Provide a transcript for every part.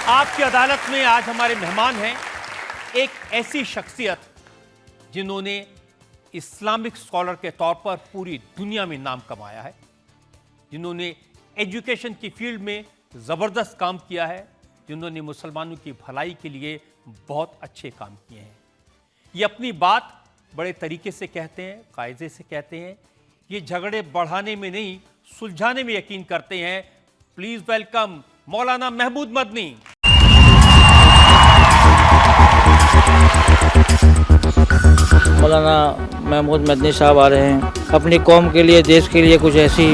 आपकी अदालत में आज हमारे मेहमान हैं एक ऐसी शख्सियत जिन्होंने इस्लामिक स्कॉलर के तौर पर पूरी दुनिया में नाम कमाया है, जिन्होंने एजुकेशन की फील्ड में ज़बरदस्त काम किया है, जिन्होंने मुसलमानों की भलाई के लिए बहुत अच्छे काम किए हैं। ये अपनी बात बड़े तरीके से कहते हैं, कायदे से कहते हैं। ये झगड़े बढ़ाने में नहीं, सुलझाने में यकीन करते हैं। प्लीज वेलकम मौलाना महमूद मदनी। मौलाना महमूद मदनी साहब आ रहे हैं, अपनी कौम के लिए, देश के लिए कुछ ऐसी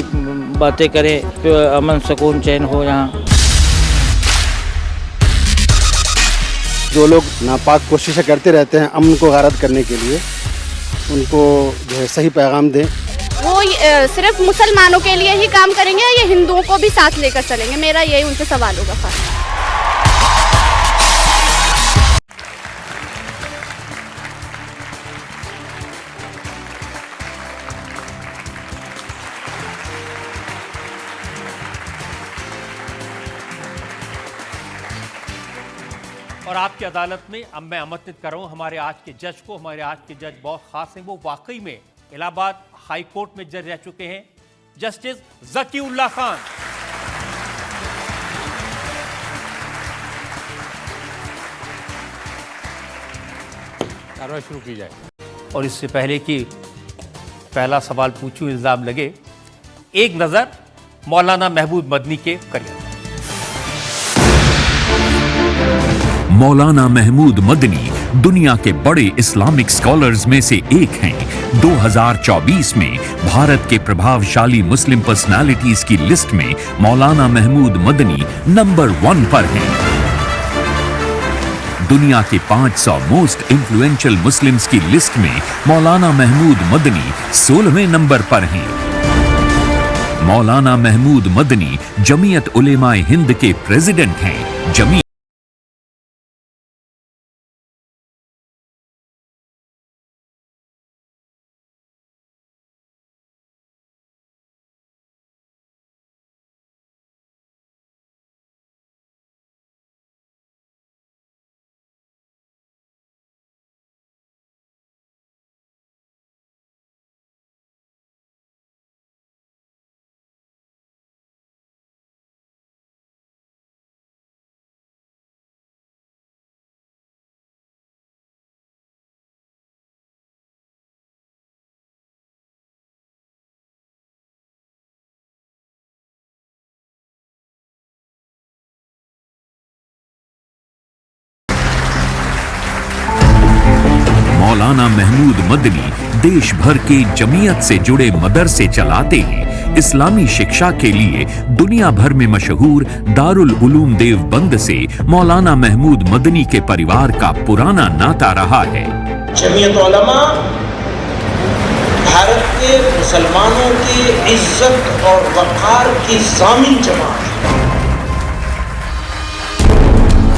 बातें करें जो अमन सुकून चैन हो। यहाँ जो लोग नापाक कोशिशें करते रहते हैं अमन को गारत करने के लिए, उनको जो है सही पैगाम दें। वो सिर्फ मुसलमानों के लिए ही काम करेंगे या ये हिंदुओं को भी साथ लेकर चलेंगे? मेरा यही उनसे सवाल होगा खास। और आपकी अदालत में अब मैं आमंत्रित कर रहा हूं हमारे आज के जज को। हमारे आज के जज बहुत खास हैं। वो वाकई में इलाहाबाद हाई कोर्ट में जज रह चुके हैं, जस्टिस ज़कीउल्लाह खान। कार्रवाई शुरू की जाए। और इससे पहले कि पहला सवाल पूछूं, इल्जाम लगे, एक नजर मौलाना महमूद मदनी के करियर। मौलाना महमूद मदनी दुनिया के बड़े इस्लामिक स्कॉलर्स में से एक हैं। 2024 में भारत के प्रभावशाली मुस्लिम पर्सनालिटीज की लिस्ट में मौलाना महमूद मदनी नंबर 1 पर हैं। दुनिया के 500 मोस्ट इन्फ्लुएंशियल मुस्लिम्स की लिस्ट में मौलाना महमूद मदनी 16वें नंबर पर हैं। मौलाना महमूद मदनी जमीयत उलेमाए हिंद के प्रेसिडेंट हैं। जमीयत मौलाना महमूद मदनी देश भर के जमीयत से जुड़े मदरसे चलाते हैं। इस्लामी शिक्षा के लिए दुनिया भर में मशहूर दारुल उलूम देवबंद से मौलाना महमूद मदनी के परिवार का पुराना नाता रहा है। जमीयत उलमा भारत के मुसलमानों की इज्जत और वक़ार की ज़ामिन जमात है।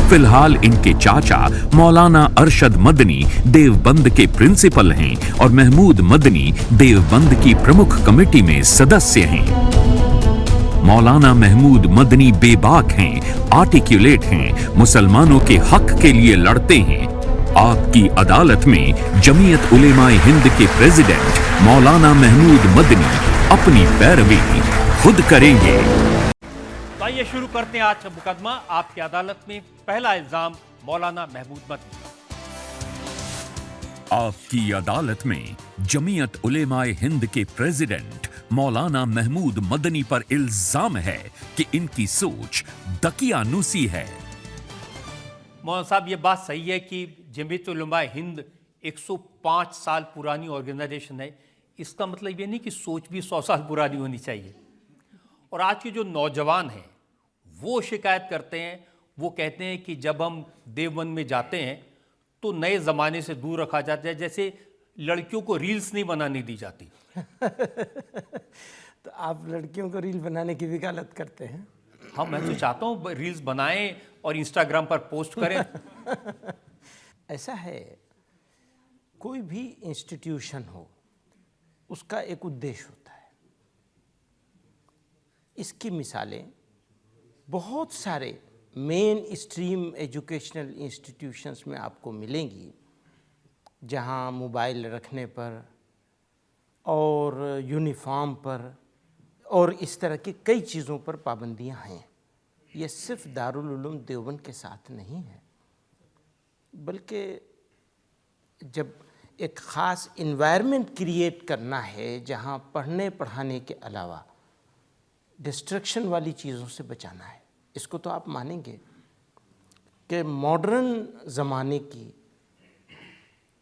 फिलहाल इनके चाचा मौलाना अरशद मदनी देवबंद के प्रिंसिपल हैं और महमूद मदनी देवबंद की प्रमुख कमेटी में सदस्य हैं। मौलाना महमूद मदनी बेबाक हैं, आर्टिकुलेट हैं, मुसलमानों के हक के लिए लड़ते हैं। आपकी अदालत में जमीयत उलेमाए हिंद के प्रेसिडेंट मौलाना महमूद मदनी अपनी पैरवी खुद करेंगे। आइए शुरू करते हैं आज का मुकदमा। आपकी अदालत में पहला इल्जाम मौलाना महमूद मदनी। आपकी अदालत में जमीयत उलेमाए हिंद के प्रेसिडेंट मौलाना महमूद मदनी पर इल्जाम है कि इनकी सोच दकियानूसी है। मौलाना साहब, ये बात सही है कि जमीयत उलेमाए हिंद 105 साल पुरानी ऑर्गेनाइजेशन है। इसका मतलब ये नहीं कि सोच भी 100 साल पुरानी होनी चाहिए। और आज के जो नौजवान हैं वो शिकायत करते हैं, वो कहते हैं कि जब हम देवबंद में जाते हैं तो नए ज़माने से दूर रखा जाता है, जैसे लड़कियों को रील्स नहीं बनाने दी जाती। तो आप लड़कियों को रील बनाने की वकालत करते हैं? हाँ, मैं तो चाहता हूँ रील्स बनाएं और इंस्टाग्राम पर पोस्ट करें। ऐसा है, कोई भी इंस्टीट्यूशन हो उसका एक उद्देश्य होता है। इसकी मिसालें बहुत सारे मेन स्ट्रीम एजुकेशनल इंस्टीट्यूशंस में आपको मिलेंगी, जहां मोबाइल रखने पर और यूनिफॉर्म पर और इस तरह की कई चीज़ों पर पाबंदियां हैं। ये सिर्फ दारुल उलूम देवबंद के साथ नहीं है, बल्कि जब एक ख़ास इन्वायरमेंट क्रिएट करना है जहां पढ़ने पढ़ाने के अलावा डिस्ट्रक्शन वाली चीज़ों से बचाना है, इसको तो आप मानेंगे कि मॉडर्न ज़माने की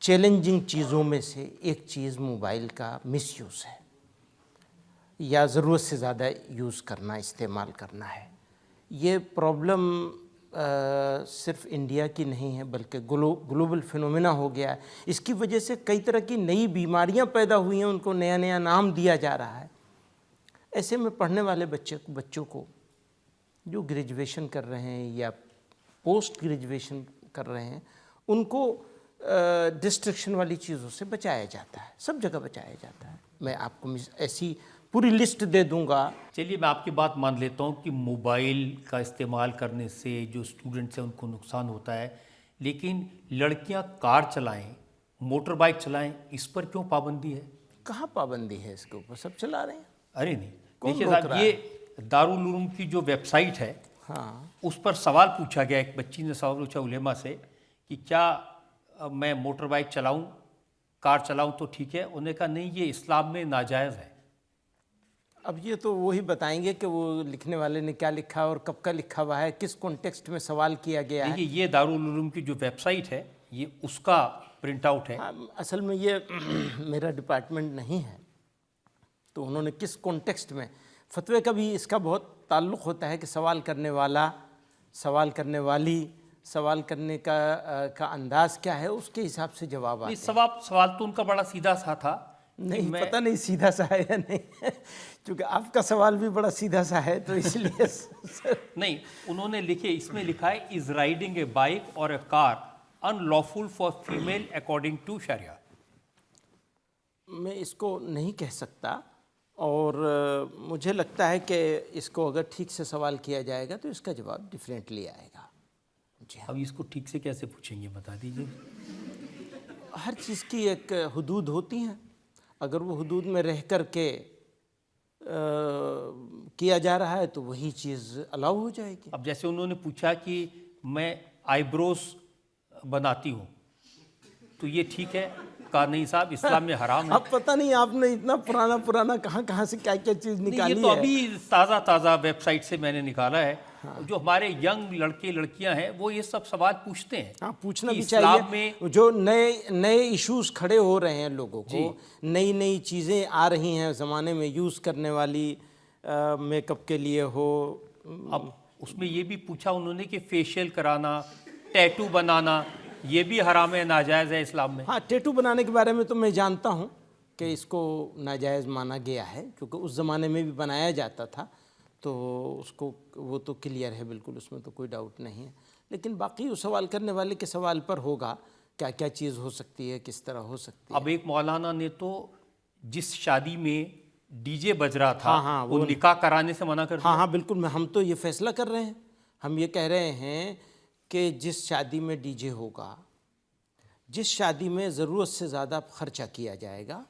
चैलेंजिंग चीज़ों में से एक चीज़ मोबाइल का मिसयूज़ है या ज़रूरत से ज़्यादा यूज़ करना, इस्तेमाल करना है। ये प्रॉब्लम सिर्फ इंडिया की नहीं है, बल्कि ग्लोबल फिनोमेना हो गया है। इसकी वजह से कई तरह की नई बीमारियां पैदा हुई हैं, उनको नया नया नाम दिया जा रहा है। ऐसे में पढ़ने वाले बच्चों को जो ग्रेजुएशन कर रहे हैं या पोस्ट ग्रेजुएशन कर रहे हैं, उनको डिस्ट्रक्शन वाली चीज़ों से बचाया जाता है, सब जगह बचाया जाता है। मैं आपको ऐसी पूरी लिस्ट दे दूंगा। चलिए, मैं आपकी बात मान लेता हूँ कि मोबाइल का इस्तेमाल करने से जो स्टूडेंट्स हैं उनको नुकसान होता है, लेकिन लड़कियाँ कार चलाएं, मोटर बाइक चलाएं, इस पर क्यों पाबंदी है? कहाँ पाबंदी है इसके ऊपर? सब चला रहे हैं। अरे नहीं, कौन देखिए रोक साहब, रहा ये दारुल उलूम की जो वेबसाइट है, हाँ, उस पर सवाल पूछा गया, एक बच्ची ने सवाल पूछा उलेमा से कि क्या मैं मोटर बाइक चलाऊं, कार चलाऊं तो ठीक है? उन्होंने कहा नहीं, ये इस्लाम में नाजायज़ है। अब ये तो वही बताएंगे कि वो लिखने वाले ने क्या लिखा और कब का लिखा हुआ है, किस कॉन्टेक्स्ट में सवाल किया गया है। देखिए, ये दारुल उलूम की जो वेबसाइट है, ये उसका प्रिंट आउट है। असल में ये मेरा डिपार्टमेंट नहीं है, तो उन्होंने किस कॉन्टेक्स्ट में, फतवे का भी इसका बहुत ताल्लुक़ होता है कि सवाल करने वाला, सवाल करने वाली, सवाल करने का अंदाज क्या है, उसके हिसाब से जवाब आते हैं। सवाल तो उनका बड़ा सीधा सा था। नहीं, पता नहीं सीधा सा है या नहीं, क्योंकि आपका सवाल भी बड़ा सीधा सा है, तो इसलिए नहीं, उन्होंने इसमें लिखा है, इज राइडिंग ए बाइक और a car unlawful for female according to sharia. मैं इसको नहीं कह सकता, और मुझे लगता है कि इसको अगर ठीक से सवाल किया जाएगा तो इसका जवाब डिफरेंटली आएगा। जी, अब इसको ठीक से कैसे पूछेंगे, बता दीजिए। हर चीज़ की एक हुदूद होती हैं, अगर वो हुदूद में रह कर के किया जा रहा है तो वही चीज़ अलाउ हो जाएगी। अब जैसे उन्होंने पूछा कि मैं आईब्रोज बनाती हूँ, तो ये ठीक है? कहा नहीं साहब, इस्लाम में हराम है। अब पता नहीं आपने इतना पुराना कहाँ से क्या क्या चीज़ निकाली है। ये तो अभी ताज़ा वेबसाइट से मैंने निकाला है। हाँ। जो हमारे यंग लड़के लड़कियां हैं वो ये सब सवाल पूछते हैं। हाँ, पूछना भी चाहिए। में जो नए इश्यूज खड़े हो रहे हैं, लोगों को नई चीज़ें आ रही हैं ज़माने में यूज़ करने वाली, मेकअप के लिए हो। अब उसमें ये भी पूछा उन्होंने कि फेशियल कराना, टैटू बनाना, ये भी हराम है, नाजायज़ है इस्लाम में। हाँ, टैटू बनाने के बारे में तो मैं जानता हूँ कि इसको नाजायज़ माना गया है, क्योंकि उस ज़माने में भी बनाया जाता था, तो उसको वो तो क्लियर है बिल्कुल, उसमें तो कोई डाउट नहीं है। लेकिन बाकी उस सवाल करने वाले के सवाल पर होगा क्या क्या चीज़ हो सकती है, किस तरह हो सकती है। अब एक मौलाना ने तो जिस शादी में डीजे बज रहा था, हाँ, वो निकाह कराने से मना कर दिया। हाँ, बिल्कुल। हम तो ये फैसला कर रहे हैं, हम ये कह रहे हैं कि जिस शादी में डीजे होगा, जिस शादी में ज़रूरत से ज़्यादा खर्चा किया जाएगा,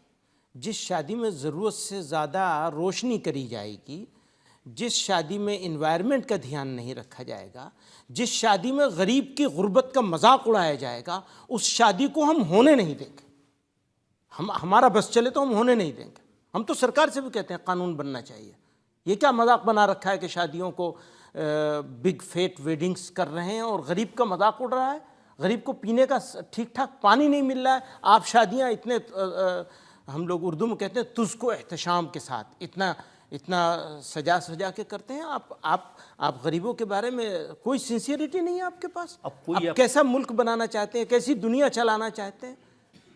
जिस शादी में ज़रूरत से ज़्यादा रोशनी करी जाएगी, जिस शादी में इन्वायरमेंट का ध्यान नहीं रखा जाएगा, जिस शादी में गरीब की गुर्बत का मजाक उड़ाया जाएगा, उस शादी को हम होने नहीं देंगे। हमारा बस चले तो हम होने नहीं देंगे। हम तो सरकार से भी कहते हैं कानून बनना चाहिए। ये क्या मजाक बना रखा है कि शादियों को बिग फेट वेडिंग्स कर रहे हैं और गरीब का मजाक उड़ रहा है, गरीब को पीने का ठीक ठाक पानी नहीं मिल रहा है। आप शादियां इतने हम लोग उर्दू में कहते हैं तुझको एहतशाम के साथ इतना सजा के करते हैं। आप गरीबों के बारे में कोई सिंसियरिटी नहीं है आपके पास। आप कैसा मुल्क बनाना चाहते हैं, कैसी दुनिया चलाना चाहते हैं?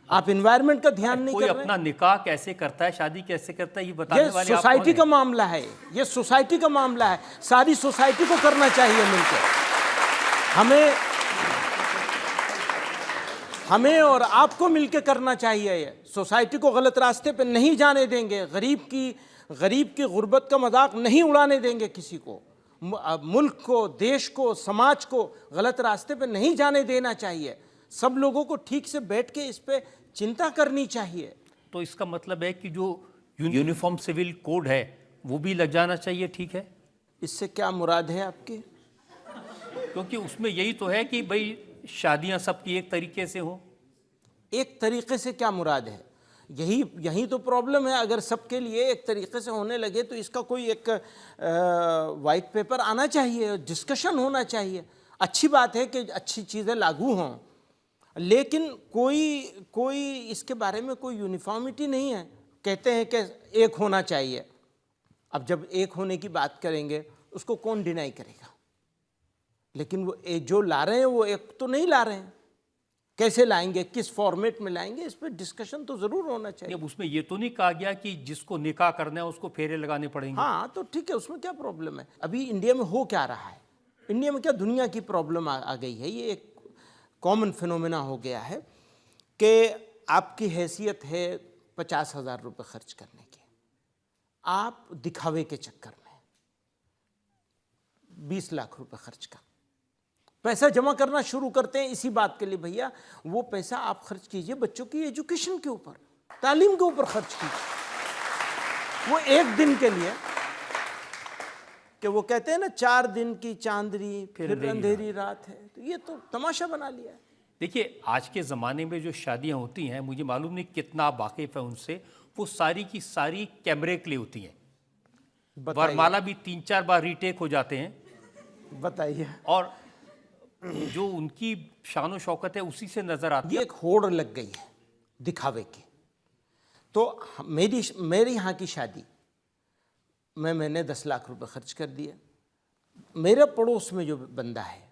आप इन्वायरमेंट का ध्यान नहीं कर रहे। कोई अपना निकाह कैसे करता है, शादी कैसे करता है, ये बताने वाले ये सोसाइटी का मामला है, ये सोसाइटी का मामला है। सारी सोसाइटी को करना चाहिए मिलकर। हमें और आपको मिलकर करना चाहिए। ये सोसाइटी को गलत रास्ते पे नहीं जाने देंगे, गरीब की गुर्बत का मजाक नहीं उड़ाने देंगे किसी को। मुल्क को, देश को, समाज को गलत रास्ते पे नहीं जाने देना चाहिए। सब लोगों को ठीक से बैठ के इस पे चिंता करनी चाहिए। तो इसका मतलब है कि जो यूनिफॉर्म सिविल कोड है वो भी लग जाना चाहिए, ठीक है? इससे क्या मुराद है आपकी? क्योंकि उसमें यही तो है कि भाई शादियां सबकी एक तरीके से हो। एक तरीके से क्या मुराद है? यही तो प्रॉब्लम है। अगर सबके लिए एक तरीके से होने लगे तो इसका कोई एक वाइट पेपर आना चाहिए, डिस्कशन होना चाहिए। अच्छी बात है कि अच्छी चीज़ें लागू हों, लेकिन कोई इसके बारे में कोई यूनिफॉर्मिटी नहीं है। कहते हैं कि एक होना चाहिए। अब जब एक होने की बात करेंगे उसको कौन डिनाई करेगा? लेकिन वो जो ला रहे हैं वो एक तो नहीं ला रहे हैं। कैसे लाएंगे, किस फॉर्मेट में लाएंगे, इस पर डिस्कशन तो जरूर होना चाहिए। अब उसमें ये तो नहीं कहा गया कि जिसको निकाह करना है उसको फेरे लगाने पड़ेंगे। हाँ तो ठीक है, उसमें क्या प्रॉब्लम है? अभी इंडिया में हो क्या रहा है? इंडिया में क्या दुनिया की प्रॉब्लम आ गई है? ये एक कॉमन फिनोमेना हो गया है कि आपकी हैसियत है 50,000 रुपये खर्च करने की, आप दिखावे के चक्कर में 20 लाख रुपए खर्च कर पैसा जमा करना शुरू करते हैं इसी बात के लिए। भैया वो पैसा आप खर्च कीजिए बच्चों की एजुकेशन के ऊपर, तालीम के ऊपर खर्च कीजिए। वो एक दिन के लिए कि वो कहते हैं ना 4 दिन की चांदनी फिर अंधेरी रात है, तो ये तो तमाशा बना लिया है। देखिए आज के ज़माने में जो शादियां होती हैं, मुझे मालूम नहीं कितना आप वाकिफ़ है उनसे, वो सारी की सारी कैमरे के लिए होती हैं। वरमाला भी 3-4 बार रीटेक हो जाते हैं। बताइए। और जो उनकी शान शौकत है उसी से नजर आती है। एक होड़ लग गई है दिखावे की। तो मेरी यहाँ की शादी मैंने 10 लाख रुपए खर्च कर दिए। मेरे पड़ोस में जो बंदा है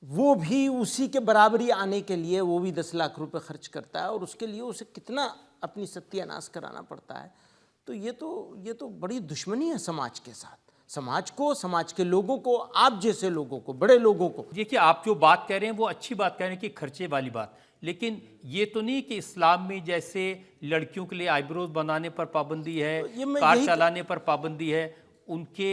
वो भी उसी के बराबरी आने के लिए वो भी 10 लाख रुपए खर्च करता है, और उसके लिए उसे कितना अपनी सत्यानाश कराना पड़ता है। तो ये तो बड़ी दुश्मनी है समाज के साथ, समाज को, समाज के लोगों को, आप जैसे लोगों को, बड़े लोगों को। देखिए आप जो बात कह रहे हैं वो अच्छी बात कह रहे हैं कि खर्चे वाली बात, लेकिन ये तो नहीं कि इस्लाम में जैसे लड़कियों के लिए आईब्रोज बनाने पर पाबंदी है, कार चलाने पर पाबंदी है, उनके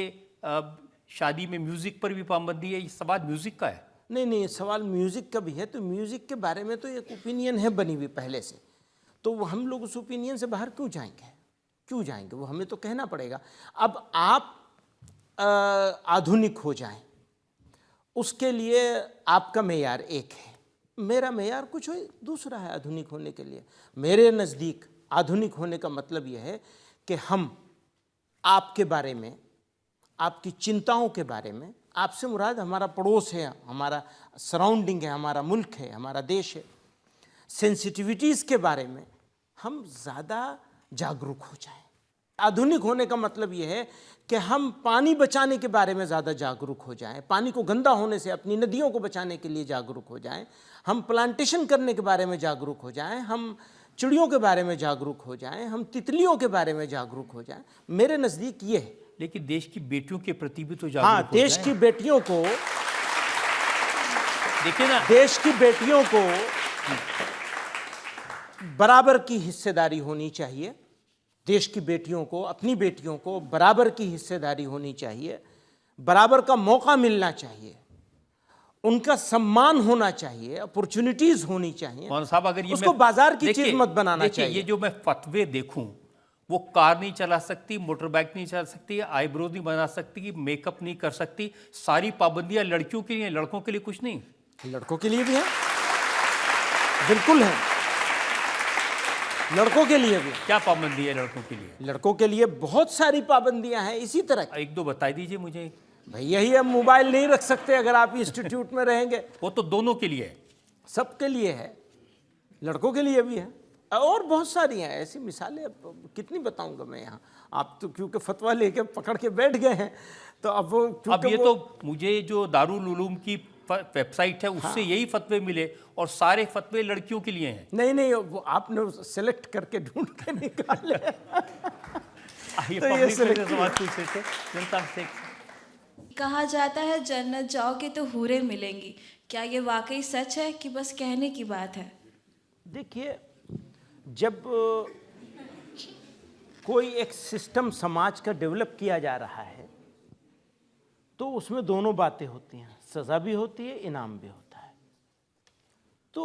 शादी में म्यूजिक पर भी पाबंदी है। ये सवाल म्यूजिक का है? नहीं, सवाल म्यूजिक का भी है। तो म्यूजिक के बारे में तो एक ओपिनियन है बनी हुई पहले से, तो हम लोग उस ओपिनियन से बाहर क्यों जाएंगे? वो हमें तो कहना पड़ेगा। अब आप आधुनिक हो जाएं, उसके लिए आपका मेयार एक है, मेरा मेयार कुछ दूसरा है आधुनिक होने के लिए। मेरे नज़दीक आधुनिक होने का मतलब यह है कि हम आपके बारे में, आपकी चिंताओं के बारे में, आपसे मुराद हमारा पड़ोस है, हमारा सराउंडिंग है, हमारा मुल्क है, हमारा देश है, सेंसिटिविटीज़ के बारे में हम ज़्यादा जागरूक हो जाएं। आधुनिक होने का मतलब यह है कि हम पानी बचाने के बारे में ज़्यादा जागरूक हो जाएं, पानी को गंदा होने से अपनी नदियों को बचाने के लिए जागरूक हो जाएं, हम प्लांटेशन करने के बारे में जागरूक हो जाएं, हम चिड़ियों के बारे में जागरूक हो जाएं, हम तितलियों के बारे में जागरूक हो जाएं। मेरे नज़दीक ये है। लेकिन देश की बेटियों के प्रति भी तो जागरूक हाँ, देश की बेटियों को देखिए ना, देश की बेटियों को बराबर की हिस्सेदारी होनी चाहिए। देश की बेटियों को, अपनी बेटियों को बराबर की हिस्सेदारी होनी चाहिए, बराबर का मौका मिलना चाहिए, उनका सम्मान होना चाहिए, अपॉर्चुनिटीज होनी चाहिए। मौलाना साहब अगर ये उसको बाजार की चीज मत बनाना चाहिए। ये जो मैं फतवे देखूं, वो कार नहीं चला सकती, मोटर बाइक नहीं चला सकती, आईब्रोज नहीं बना सकती, मेकअप नहीं कर सकती, सारी पाबंदियां लड़कियों के लिए, लड़कों के लिए कुछ नहीं? लड़कों के लिए भी है, बिल्कुल है, लड़कों के लिए भी। क्या पाबंदी है लड़कों के लिए? लड़कों के लिए बहुत सारी पाबंदियां हैं इसी तरह। 1-2 बता दीजिए मुझे। भाई यही है, मोबाइल नहीं रख सकते अगर आप इंस्टीट्यूट में रहेंगे। वो तो दोनों के लिए है, सबके लिए है, लड़कों के लिए भी है, और बहुत सारी हैं ऐसी मिसालें। अब कितनी बताऊंगा मैं यहाँ, आप तो क्योंकि फतवा लेके पकड़ के बैठ गए हैं, तो अब ये तो मुझे जो दारुल उलूम की वेबसाइट है उससे यही फतवे मिले, और सारे फतवे लड़कियों के लिए हैं। नहीं, वो आपने सेलेक्ट करके ढूंढ के निकाले। ये पब्लिक से सवाल पूछे थे जनता से। कहा जाता है जन्नत जाओगे तो हूरें मिलेंगी, क्या ये वाकई सच है कि बस कहने की बात है? देखिए, जब कोई एक सिस्टम समाज का डेवलप किया जा रहा है तो उसमें दोनों बातें होती हैं, सज़ा भी होती है, इनाम भी होता है। तो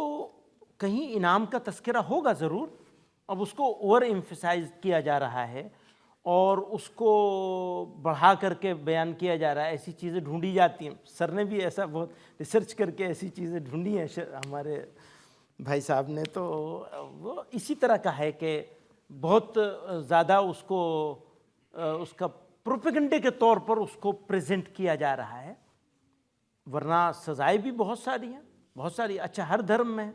कहीं इनाम का तस्करा होगा ज़रूर, अब उसको ओवर एम्फसाइज किया जा रहा है और उसको बढ़ा करके बयान किया जा रहा है, ऐसी चीज़ें ढूंढी जाती हैं। सर ने भी ऐसा बहुत रिसर्च करके ऐसी चीज़ें ढूंढी हैं हमारे भाई साहब ने, तो वो इसी तरह का है कि बहुत ज़्यादा उसको उसका प्रोपेगेंडे के तौर पर उसको प्रेजेंट किया जा रहा है, वरना सज़ाएं भी बहुत सारी हैं, बहुत सारी। अच्छा, हर धर्म में,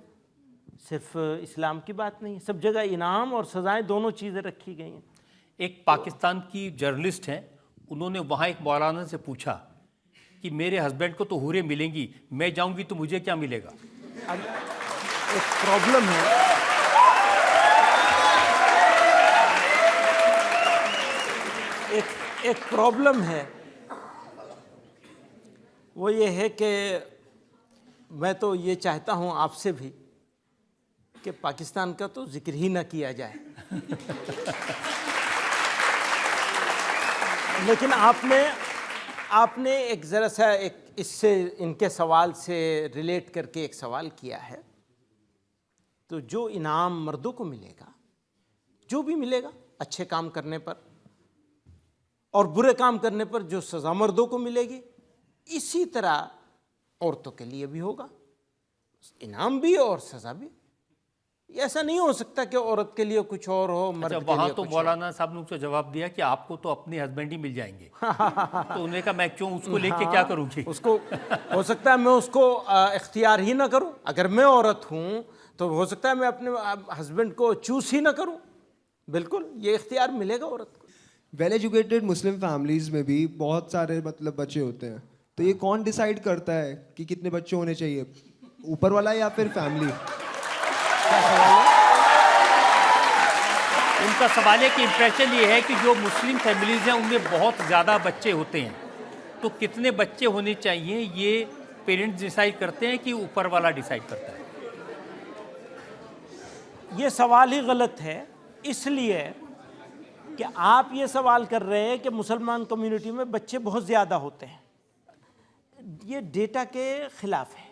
सिर्फ इस्लाम की बात नहीं, सब जगह इनाम और सज़ाएं दोनों चीज़ें रखी गई हैं। एक पाकिस्तान की जर्नलिस्ट हैं, उन्होंने वहाँ एक मौलाना से पूछा कि मेरे हस्बैंड को तो हूरें मिलेंगी, मैं जाऊंगी तो मुझे क्या मिलेगा? अब एक प्रॉब्लम है, एक प्रॉब्लम है, वो ये है कि मैं तो ये चाहता हूँ आपसे भी कि पाकिस्तान का तो जिक्र ही ना किया जाए। लेकिन आपने एक ज़रा सा एक इससे इनके सवाल से रिलेट करके एक सवाल किया है। तो जो इनाम मर्दों को मिलेगा, जो भी मिलेगा अच्छे काम करने पर, और बुरे काम करने पर जो सज़ा मर्दों को मिलेगी, इसी तरह औरतों के लिए भी होगा, इनाम भी और सज़ा भी। ऐसा नहीं हो सकता कि औरत के लिए कुछ और हो, मर्द के लिए वहाँ कुछ तो और। मौलाना साहब ने उसको जवाब दिया कि आपको तो अपने हस्बैंड ही मिल जाएंगे। तो उन्होंने कहा मैं क्यों उसको लेके क्या करूँगी? उसको हो सकता है मैं उसको इख्तियार ही ना करूं। अगर मैं औरत हूं तो हो सकता है मैं अपने हस्बैंड को चूज ही ना करूं। बिल्कुल, ये इख्तियार मिलेगा औरत को। वेल एजुकेटेड मुस्लिम फैमिलीज में भी बहुत सारे मतलब बच्चे होते हैं, तो ये कौन डिसाइड करता है कि कितने बच्चे होने चाहिए, ऊपर वाला या फिर फैमिली? उनका सवाल है कि इम्प्रेशन ये है कि जो मुस्लिम फैमिलीज हैं उनमें बहुत ज़्यादा बच्चे होते हैं, तो कितने बच्चे होने चाहिए ये पेरेंट्स डिसाइड करते हैं कि ऊपर वाला डिसाइड करता है? ये सवाल ही गलत है, इसलिए कि आप ये सवाल कर रहे हैं कि मुसलमान कम्युनिटी में बच्चे बहुत ज़्यादा होते हैं। ये डेटा के ख़िलाफ़ है।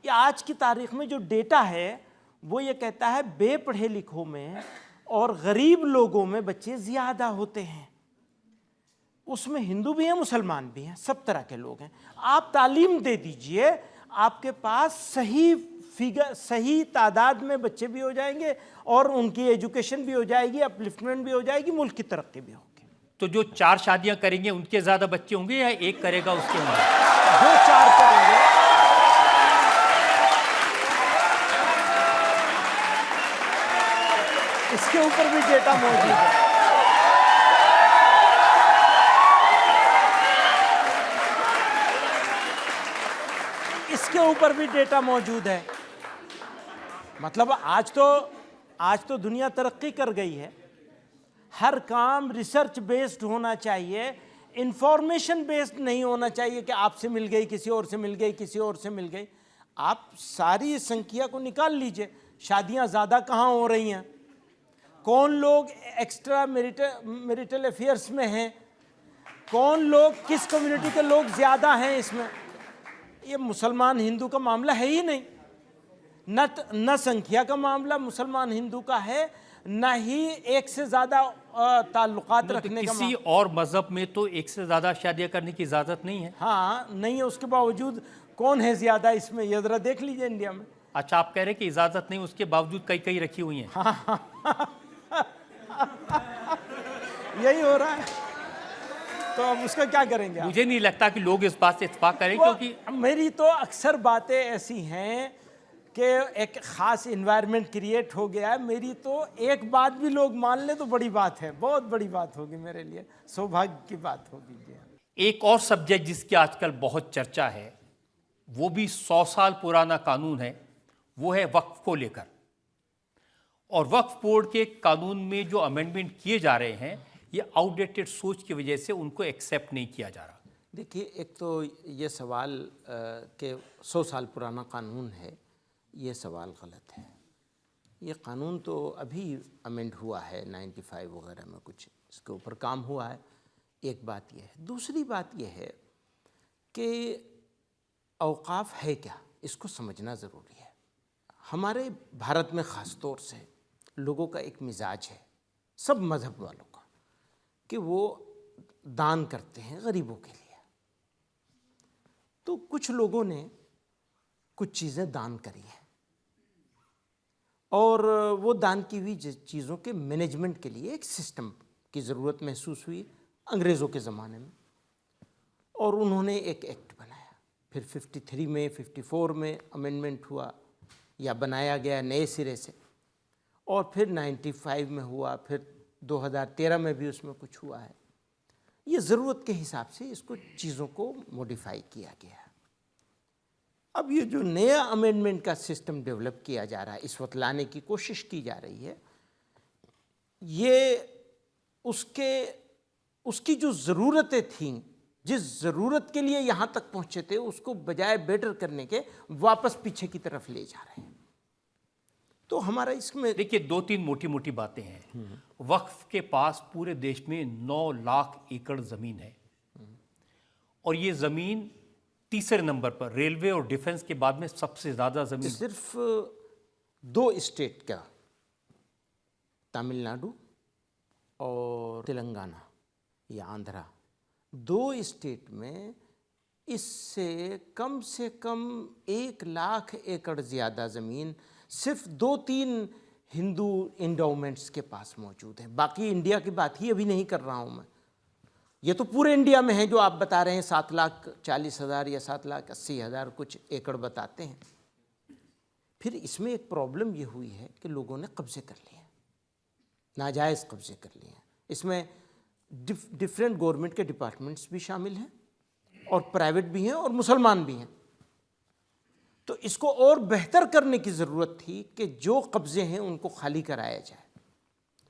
ये आज की तारीख़ में जो डेटा है वो ये कहता है बेपढ़े लिखों में और गरीब लोगों में बच्चे ज़्यादा होते हैं। उसमें हिंदू भी हैं, मुसलमान भी हैं, सब तरह के लोग हैं। आप तालीम दे दीजिए, आपके पास सही तादाद में बच्चे भी हो जाएंगे और उनकी एजुकेशन भी हो जाएगी, अपलिफ्टमेंट भी हो जाएगी, मुल्क की तरक्की भी होगी। तो जो 4 शादियां करेंगे उनके ज़्यादा बच्चे होंगे या एक करेगा उसके होंगे? जो 4 करेंगे, इसके ऊपर भी डेटा मौजूद है। इसके ऊपर भी डेटा मौजूद है। मतलब आज तो दुनिया तरक्की कर गई है। हर काम रिसर्च बेस्ड होना चाहिए, इंफॉर्मेशन बेस्ड नहीं होना चाहिए कि आपसे मिल गई, किसी और से मिल गई, किसी और से मिल गई। आप सारी संख्या को निकाल लीजिए, शादियां ज़्यादा कहाँ हो रही हैं, कौन लोग एक्स्ट्रा मैरिटल अफेयर्स में हैं, कौन लोग, किस कम्युनिटी के लोग ज़्यादा हैं इसमें। ये मुसलमान हिंदू का मामला है ही नहीं। न संख्या का मामला मुसलमान हिंदू का है, न ही एक से ज़्यादा ताल्लुकात रखने का। किसी और मज़हब में तो एक से ज़्यादा शादियां करने की इजाज़त नहीं है। हाँ, नहीं है, उसके बावजूद कौन है ज़्यादा इसमें, ये ज़रा देख लीजिए इंडिया में। अच्छा, आप कह रहे हैं कि इजाज़त नहीं, उसके बावजूद कई रखी हुई हैं। यही हो रहा है, तो अब उसका क्या करेंगे आप? मुझे नहीं लगता कि लोग इस बात से इत्तेफाक करें, क्योंकि मेरी तो अक्सर बातें ऐसी हैं कि एक ख़ास इन्वायरमेंट क्रिएट हो गया है। मेरी तो एक बात भी लोग मान ले तो बड़ी बात है, बहुत बड़ी बात होगी मेरे लिए, सौभाग्य की बात होगी। एक और सब्जेक्ट जिसकी आजकल बहुत चर्चा है, वो भी 100 साल पुराना कानून है, वो है वक्फ को लेकर। और वक्फ बोर्ड के कानून में जो अमेंडमेंट किए जा रहे हैं, ये आउटडेटेड सोच की वजह से उनको एक्सेप्ट नहीं किया जा रहा। देखिए, एक तो ये सवाल कि 100 साल पुराना कानून है, ये सवाल गलत है। ये कानून तो अभी अमेंड हुआ है 95 वगैरह में, कुछ इसके ऊपर काम हुआ है। एक बात ये है। दूसरी बात ये है कि औकाफ है क्या, इसको समझना ज़रूरी है। हमारे भारत में ख़ास तौर से लोगों का एक मिजाज है, सब मज़हब वालों का, कि वो दान करते हैं गरीबों के लिए। तो कुछ लोगों ने कुछ चीज़ें दान करी हैं और वो दान की हुई चीज़ों के मैनेजमेंट के लिए एक सिस्टम की ज़रूरत महसूस हुई अंग्रेज़ों के ज़माने में, और उन्होंने एक एक्ट बनाया। फिर 53 में 54 में अमेंडमेंट हुआ या बनाया गया नए सिरे से, और फिर 95 में हुआ, फिर 2013 में भी उसमें कुछ हुआ है। ये ज़रूरत के हिसाब से इसको चीज़ों को मॉडिफाई किया गया। अब ये जो नया अमेंडमेंट का सिस्टम डेवलप किया जा रहा है, इस वक्त लाने की कोशिश की जा रही है, ये उसकी जो ज़रूरतें थीं, जिस ज़रूरत के लिए यहाँ तक पहुँचे थे, उसको बजाय बेटर करने के वापस पीछे की तरफ ले जा रहे हैं। तो हमारा इसमें देखिए 2-3 मोटी मोटी बातें हैं। वक्फ के पास पूरे देश में 9 लाख एकड़ ज़मीन है, और ये ज़मीन तीसरे नंबर पर, रेलवे और डिफेंस के बाद में सबसे ज़्यादा ज़मीन सिर्फ 2 स्टेट का, तमिलनाडु और तेलंगाना या आंध्रा, 2 स्टेट में इससे कम 1 लाख एकड़ ज़्यादा ज़मीन सिर्फ 2-3 हिंदू इंडोमेंट्स के पास मौजूद है। बाकी इंडिया की बात ही अभी नहीं कर रहा हूँ मैं, ये तो पूरे इंडिया में है जो आप बता रहे हैं, 7,40,000 या 7,80,000 कुछ एकड़ बताते हैं। फिर इसमें एक प्रॉब्लम ये हुई है कि लोगों ने कब्जे कर लिए, नाजायज़ कब्जे कर लिए हैं। इसमें डिफरेंट गवर्नमेंट के डिपार्टमेंट्स भी शामिल हैं, और प्राइवेट भी हैं, और मुसलमान भी हैं। तो इसको और बेहतर करने की ज़रूरत थी कि जो कब्ज़े हैं उनको खाली कराया जाए,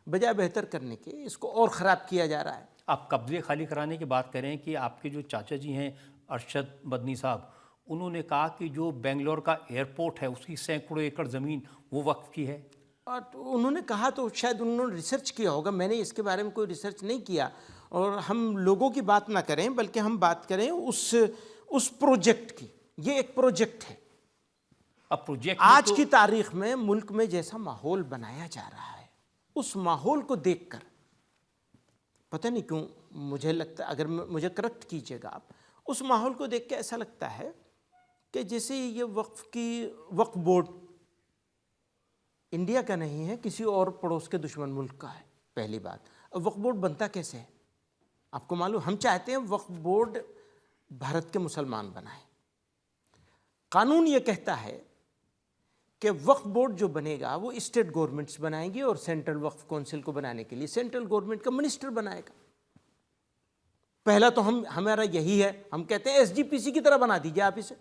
बजाय बेहतर करने के इसको और ख़राब किया जा रहा है। आप कब्जे खाली कराने की बात करें कि आपके जो चाचा जी हैं अरशद मदनी साहब, उन्होंने कहा कि जो बेंगलोर का एयरपोर्ट है उसकी सैकड़ों एकड़ ज़मीन वो वक्फ की है। और तो उन्होंने कहा, तो शायद उन्होंने रिसर्च किया होगा, मैंने इसके बारे में कोई रिसर्च नहीं किया। और हम लोगों की बात ना करें, बल्कि हम बात करें उस प्रोजेक्ट की। ये एक प्रोजेक्ट है। अब प्रोजेक्ट आज की तारीख में मुल्क में जैसा माहौल बनाया जा रहा है, उस माहौल को देखकर पता नहीं क्यों मुझे लगता है, अगर मुझे करेक्ट कीजिएगा आप, उस माहौल को देख के ऐसा लगता है कि जैसे ये वक्फ बोर्ड इंडिया का नहीं है, किसी और पड़ोस के दुश्मन मुल्क का है। पहली बात, वक्फ बोर्ड बनता कैसे है आपको मालूम? हम चाहते हैं वक्फ बोर्ड भारत के मुसलमान बनाए। कानून ये कहता है कि वक्फ बोर्ड जो बनेगा वो स्टेट गवर्नमेंट्स बनाएंगी, और सेंट्रल वक्फ काउंसिल को बनाने के लिए सेंट्रल गवर्नमेंट का मिनिस्टर बनाएगा। पहला तो हमारा यही है, हम कहते हैं SGPC की तरह बना दीजिए आप इसे।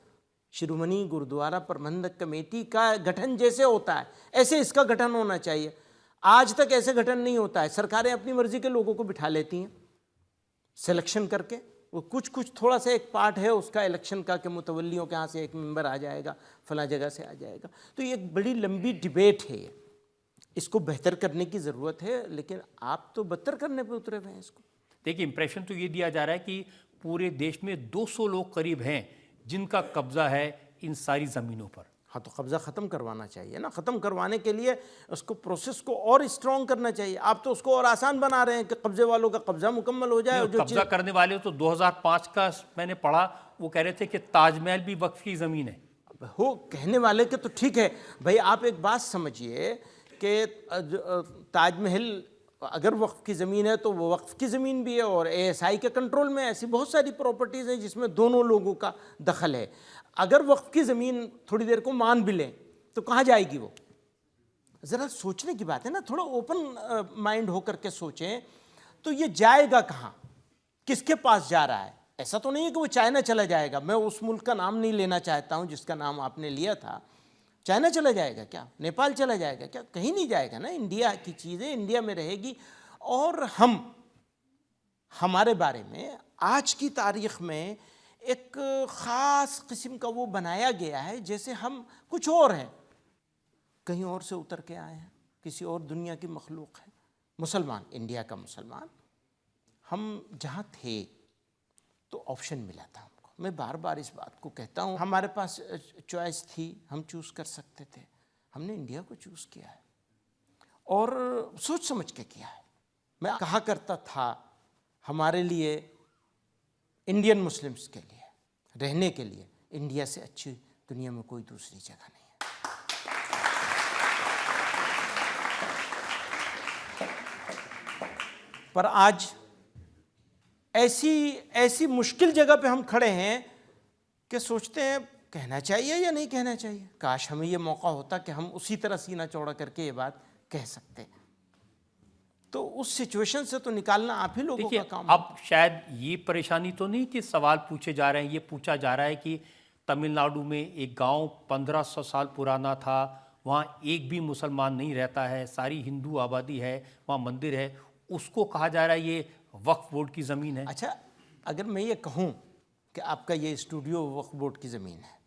शिरोमणि गुरुद्वारा प्रबंधक कमेटी का गठन जैसे होता है ऐसे इसका गठन होना चाहिए। आज तक ऐसे गठन नहीं होता है। सरकारें अपनी मर्जी के लोगों को बिठा लेती हैं सिलेक्शन करके, वो कुछ थोड़ा सा एक पार्ट है उसका इलेक्शन का कि मुतवल्लियों के यहाँ से एक मेंबर आ जाएगा, फला जगह से आ जाएगा। तो ये एक बड़ी लंबी डिबेट है, इसको बेहतर करने की ज़रूरत है, लेकिन आप तो बदतर करने पे उतरे हुए हैं इसको। देखिए इंप्रेशन तो ये दिया जा रहा है कि पूरे देश में 200 लोग करीब हैं जिनका कब्जा है इन सारी ज़मीनों पर। हाँ, तो कब्ज़ा ख़त्म करवाना चाहिए ना। ख़त्म करवाने के लिए उसको प्रोसेस को और स्ट्रॉन्ग करना चाहिए। आप तो उसको और आसान बना रहे हैं कि कब्ज़े वालों का कब्ज़ा मुकम्मल हो जाए। जो कब्ज़ा करने वाले तो 2005 का मैंने पढ़ा, वो कह रहे थे कि ताजमहल भी वक्फ की ज़मीन है। हो कहने वाले के तो ठीक है भाई, आप एक बात समझिए कि ताजमहल अगर वक्फ की ज़मीन है तो वो वक्फ की ज़मीन भी है, और ASI के कंट्रोल में ऐसी बहुत सारी प्रॉपर्टीज़ हैं जिसमें दोनों लोगों का दखल है। अगर वक्फ की ज़मीन थोड़ी देर को मान भी लें तो कहाँ जाएगी वो? ज़रा सोचने की बात है ना, थोड़ा ओपन माइंड होकर के सोचें। तो ये जाएगा कहाँ, किसके पास जा रहा है? ऐसा तो नहीं है कि वो चाइना चला जाएगा। मैं उस मुल्क का नाम नहीं लेना चाहता हूँ जिसका नाम आपने लिया था। चाइना चला जाएगा क्या? नेपाल चला जाएगा क्या? कहीं नहीं जाएगा ना। इंडिया की चीज़ें इंडिया में रहेगी। और हमारे बारे में आज की तारीख़ में एक ख़ास किस्म का वो बनाया गया है जैसे हम कुछ और हैं, कहीं और से उतर के आए हैं, किसी और दुनिया की मखलूक है। मुसलमान, इंडिया का मुसलमान, हम जहाँ थे तो ऑप्शन मिला था हमको। मैं बार बार इस बात को कहता हूँ, हमारे पास चॉइस थी, हम चूज़ कर सकते थे, हमने इंडिया को चूज़ किया है और सोच समझ के किया है। मैं कहा करता था, हमारे लिए, इंडियन मुस्लिम्स के लिए, रहने के लिए इंडिया से अच्छी दुनिया में कोई दूसरी जगह नहीं है। पर आज ऐसी मुश्किल जगह पे हम खड़े हैं कि सोचते हैं कहना चाहिए या नहीं कहना चाहिए। काश हमें ये मौका होता कि हम उसी तरह सीना चौड़ा करके ये बात कह सकते। तो उस सिचुएशन से तो निकालना आप ही लोगों का काम है। अब शायद ये परेशानी तो नहीं कि सवाल पूछे जा रहे हैं, ये पूछा जा रहा है कि तमिलनाडु में एक गांव 1500 साल पुराना था, वहाँ एक भी मुसलमान नहीं रहता है, सारी हिंदू आबादी है, वहाँ मंदिर है, उसको कहा जा रहा है ये वक्फ बोर्ड की ज़मीन है। अच्छा, अगर मैं ये कहूँ कि आपका ये स्टूडियो वक्फ बोर्ड की ज़मीन है,